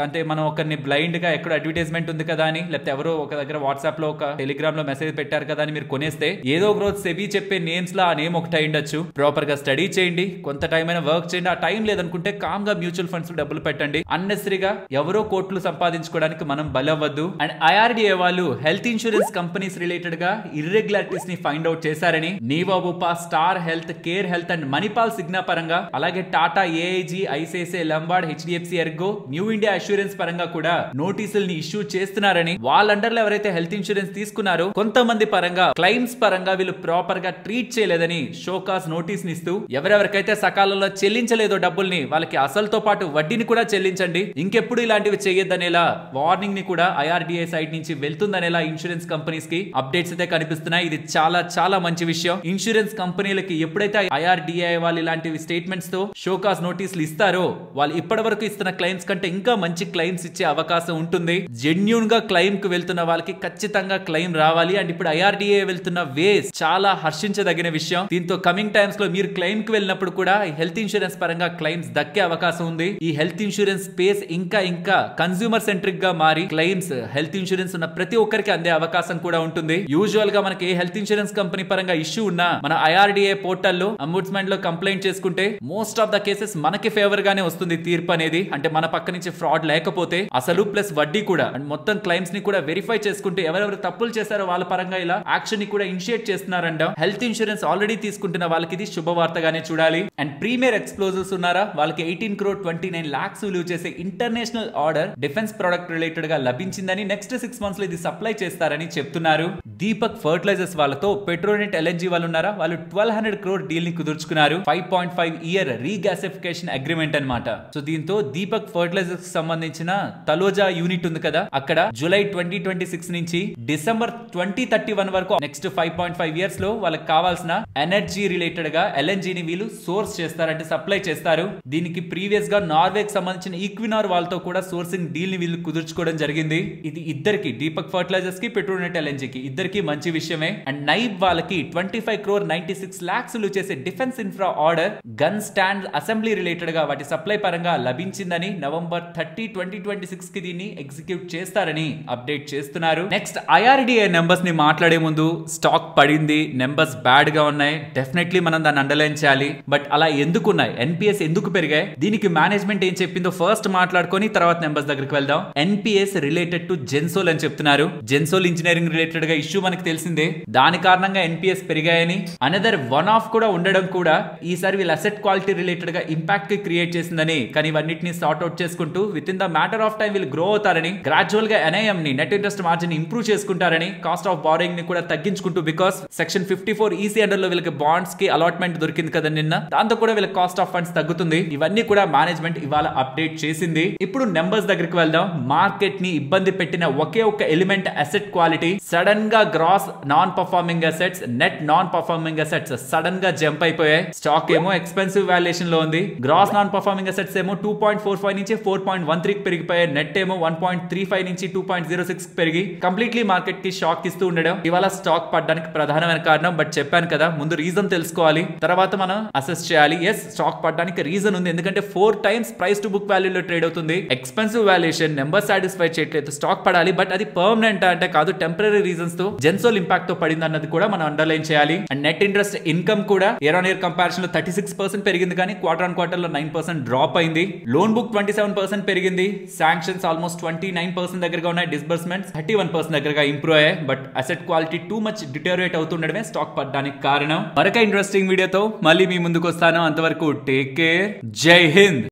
అంటే మనం ఒకరిని బ్లైండ్ గా ఎక్కడ అడ్వర్టైజ్మెంట్ ఉంది కదా అని, లేకపోతే ఎవరో ఒక దగ్గర వాట్సాప్ లో ఒక టెలిగ్రామ్ లో మెసేజ్ పెట్టారు కదా అని మీరు కొనేస్తే ఏదో ఒక రోజు సెబీ చెప్పే నేమ్స్ లో ఆ నేమ్ ఒకటి అయ్యుండొచ్చు. ప్రాపర్ గా స్టడీ చేయండి, కొంత టైం అయినా వర్క్ చేయండి. ఆ టైం లేదనుకుంటే కామ్ గా మ్యూచువల్ ఫండ్స్ డబ్బులు పెట్టండి. అన్నెసరీగా ఎవరో కోట్లు సంపాదించుకోవడానికి మనం బలవ్వద్దు. అండ్ IRDA వాళ్ళు హెల్త్ ఇన్సూరెన్స్ కంపెనీస్ రిలేటెడ్ గా ఇర్రెగ్యులారిటీస్ ని ఫైండ్ అవుట్ చేశారని, Niva Bupa, Star Health, Care Health and Manipal Cigna పరంగా, అలాగే Tata, AIG, ICICI Lombard, HDFC Ergo, New India Assurance పరంగా కూడా నోటీసుల్ని ఇష్యూ చేస్తున్నారని, వాళ్ళ అండర్ లో ఎవరైతే హెల్త్ ఇన్సూరెన్స్ తీసుకున్నారో కొంతమంది పరంగా క్లైమ్స్ పరంగా వీళ్ళు ప్రాపర్ గా ట్రీట్ చేయలేదని షోకాస్ నోటీస్ ఇస్తూ, ఎవరెవరికైతే సకాలంలో చెల్లించలేదో డబ్బుల్ని వాళ్ళకి అసలుతో పాటు వడ్డీని కూడా చెల్లించండి, ఇంకెప్పుడు ఇలాంటివి చేయొద్దనేలా వార్నింగ్ ని కూడా IRDA సైడ్ నుంచి వెళ్తుందనేలా ఇన్సూరెన్స్ కంపెనీస్ కి అప్డేట్స్ అయితే కనిపిస్తున్నాయి. ఇది చాలా చాలా మంచి విషయం. ఇన్సూరెన్స్ కంపెనీలకి ఎప్పుడైతే IRDA వాళ్ళు ఇలాంటివి స్టేట్మెంట్స్ తో షోకాస్ నోటీసులు ఇస్తారో, వాళ్ళు ఇప్పటి వరకు ఇస్తున్న క్లైమ్స్ కంటే ఇంకా మంచి క్లైమ్స్ ఇచ్చే అవకాశం ఉంటుంది. జెన్యూన్ గా క్లైమ్ కు వెళ్తున్న వాళ్ళకి ఖచ్చితంగా క్లైమ్ రావాలి. అండ్ ఇప్పుడు IRDA వెళ్తున్న వేస్ చాలా హర్షించదగిన విషయం. దీంతో కమింగ్ టైమ్స్ లో మీరు క్లైమ్ కు వెళ్ళినప్పుడు కూడా హెల్త్ ఇన్సూరెన్స్ పరంగా క్లైమ్స్ దక్కే అవకాశం ఉంది. ఈ హెల్త్ ఇన్సూరెన్స్ స్పేస్ ఇంకా ఇంకా కన్స్యూమర్ సెంట్రిక్ గా మారి క్లైమ్స్ హెల్త్ ఇన్సూరెన్స్ ఉన్న ప్రతి ఒక్కరికి అందే అవకాశం కూడా ఉంటుంది. యూజువల్ గా మనకి ఏ హెల్త్ ఇన్సూరెన్స్ కంపెనీ పరంగా ఇష్యూ ఉన్నా మన IRDA పోర్టల్లో అంబుడ్స్మన్ లో కంప్లైంట్ చేసుకుంటే మోస్ట్ ఆఫ్ ద కేసెస్ మనకి ఫేవర్ గానే వస్తుంది తీర్పు అనేది. అంటే మన పక్క నుంచి ఫ్రాడ్ లేకపోతే అసలు ప్లస్ వడ్డీ కూడా, అండ్ మొత్తం క్లైమ్స్ ని కూడా వెరిఫై చేసుకుంటే ఎవరెవరు తప్పులు చేశారో వాళ్ళ పరంగా ఇలా యాక్షన్ ని కూడా ఇనిషియేట్ చేస్తున్నారంట. హెల్త్ ఇన్సూరెన్స్ ఆల్రెడీ తీసుకుంటున్న వాళ్ళకి ఇది శుభవార్తగానే చూడాలి. అండ్ ప్రీమియర్ ఎక్స్ప్లోజివ్స్ ఉన్నారా, వాళ్ళకి 18 crore 29 lakhs విలువ చేసే international order defence product related గా లభించిందని, నెక్స్ట్ 6 months లో ఇది సప్లై చేస్తారని చెప్తున్నారు. దీపక్ ఫర్టిలైజర్స్ వాళ్ళతో పెట్రోనెట్ LNG వాళ్ళు ఉన్నారా, వాళ్ళు 1200 crore డీల్ ని కుదుర్చుకున్నారు. 5.5 year రీగ్యాసిఫికేషన్ అగ్రిమెంట్ అన్నమాట. సో దీంతో దీపక్ ఫర్టిలైజర్స్ సంబంధించిన తలోజా యూనిట్ ఉంది కదా, అక్కడ జూలై 2026 నుంచి డిసెంబర్ 2031 వరకు నెక్స్ట్ 5.5 years లో వాళ్ళకి కావాల్సిన ఎనర్జీ రిలేటెడ్ గా LNG ని వీళ్ళు సోర్స్ చేస్తారంటే సప్లై చేస్తారు. దీనికి ప్రీవియస్ గా నార్వేకి సంబంధించిన ఈక్వినార్ వాళ్ళతో కూడా సోర్సింగ్ డీల్ ని వీళ్ళు కుదుర్చుకోవడం జరిగింది. ఇది ఇద్దరికి, దీపక్ ఫర్టిలైజర్స్ కి, పెట్రోనెట్ LNG కి, ఇద్దరికి మంచి విషయమే. అండ్ నైబ్ వాళ్ళకి 25 crore 96 lakhs విలువ చేసే defence infra order gun stand assembly related గా వాటి సప్లై పరంగా లభించిందని, November 30, 2026 కి దీన్ని ఎగ్జిక్యూట్ చేస్తారని అప్డేట్ చేస్తున్నారు. నెక్స్ట్ IRDA నెంబర్స్ ని మాట్లాడే ముందు, స్టాక్ పడింది, నెంబర్స్ బ్యాడ్ గా ఉన్నాయి, డెఫినెట్లీ మనం దాన్ని అండర్లైన్ చేయాలి. బట్ అలా ఎందుకు ఉన్నాయి, NPS ఎందుకు పెరిగాయి, దీనికి మేనేజ్మెంట్ ఏం చెప్పిందో ఫస్ట్ మాట్లాడుకొని తర్వాత నెంబర్స్ దగ్గరికి వెళ్దాం. NPS రిలేటెడ్ టు జెన్సోల్ అని చెప్తున్నారు. జెన్సోల్ ఇంజనీరింగ్ రిలేటెడ్ గా ఇష్యూ మనకి తెలిసిందే, దాని కారణంగా NPS పెరిగాయని, అనదర్ వన్ ఆఫ్ కూడా ఉండడం కూడా ఈసారి వీళ్ళ అసెట్ క్వాలిటీ రిలేటెడ్ గా ఇంపాక్ట్ కి క్రియేట్ చేసిందని, కానీ ఇవన్నిటిని సార్ట్ అవుట్ చేసుకుంటూ with in the matter of time వీళ్ళు గ్రో అవుతారని, గ్రాడ్యువల్ గా NIM ని నెట్ ఇంట్రెస్ట్ మార్జిన్ ఇంప్రూవ్ చేసుకుంటారని, కాస్ట్ ఆఫ్ బారోయింగ్ ని కూడా తగ్గించుకుంటూ, బికాస్ సెక్షన్ 54 EC అండర్ లో వీళ్ళకి బాండ్స్ కి అలాట్మెంట్ దొరికింది కదా నిన్న, దాంతో కూడా వీళ్ళ కాస్ట్ ఆఫ్ ఫండ్స్ తగ్గుతుంది. ఇవన్నీ కూడా మేనేజ్మెంట్ ఇవాళ అప్డేట్ చేసింది. ఇప్పుడు నెంబర్స్ దగ్గరికి వెళ్దాం. మార్కెట్ ని ఇబ్బంది పెట్టిన ఒకే ఒక్క ఎలిమెంట్ అసెట్ క్వాలిటీ. సడన్ గా gross non performing assets, net non performing performing assets sudden గా జంప్ అయిపోయాయి. స్టాక్ ఏమో ఎక్స్పెన్సివ్ వాల్యుయేషన్ లో ఉంది. గ్రాస్ నాన్ పర్ఫార్మింగ్ అసెట్స్ ఏమో 2.45 నుంచి 4.13 పెరిగిపోయాయి. నెట్ ఏమో 1.35 నుంచి 2.06 పెరిగి కంప్లీట్లీ మార్కెట్ కి షాక్ ఇస్తూ ఉండడం ఇవాళ స్టాక్ పడడానికి ప్రధానమైన కారణం. బట్ చెప్పాను కదా, ముందు రీజన్ తెలుసుకోవాలి, తర్వాత మనం అసెస్ చేయాలి. ఎస్, స్టాక్ పడడానికి రీజన్ ఉంది, ఎందుకంటే 4 times ప్రైస్ టు బుక్ వాల్యూలో ట్రేడ్ అవుతుంది. ఎక్స్పెన్సివ్ వాల్యుయేషన్ నెంబర్ సాటిస్ఫై చేయట్లేదు, స్టాక్ పడాలి. బట్ అది పర్మనెంట్ అంటే కాదు, టెంపరీ రీజన్స్ తో జెన్సోల్ ఇంపాక్ట్ తో పడింది అన్నది కూడా మనం అండర్లైన్ చేయాలి. అండ్ నెట్ ఇంట్రెస్ట్ ఇన్కమ్ కూడా ఇయర్ ఆన్ ఇయర్ కంపారిజన్ లో 36% పెరిగింది, కానీ క్వార్టర్ ఆన్ క్వార్టర్ లో 9% డ్రాప్ అయింది. లోన్ బుక్ 27% పెరిగింది. శాంక్షన్స్ ఆల్మోస్ట్ 29% దగ్గరగా ఉన్నాయి. డిస్బర్స్మెంట్స్ 31% దగ్గరగా ఇంప్రూవ్ అయ్యాయి. But asset quality too much deteriorate అవుతుండడమే స్టాక్ పడడానికి కారణం. మరొక ఇంట్రెస్టింగ్ వీడియోతో మళ్ళీ మీ ముందుకు వస్తాను. అంతవరకు టేక్ కేర్. జై హింద్.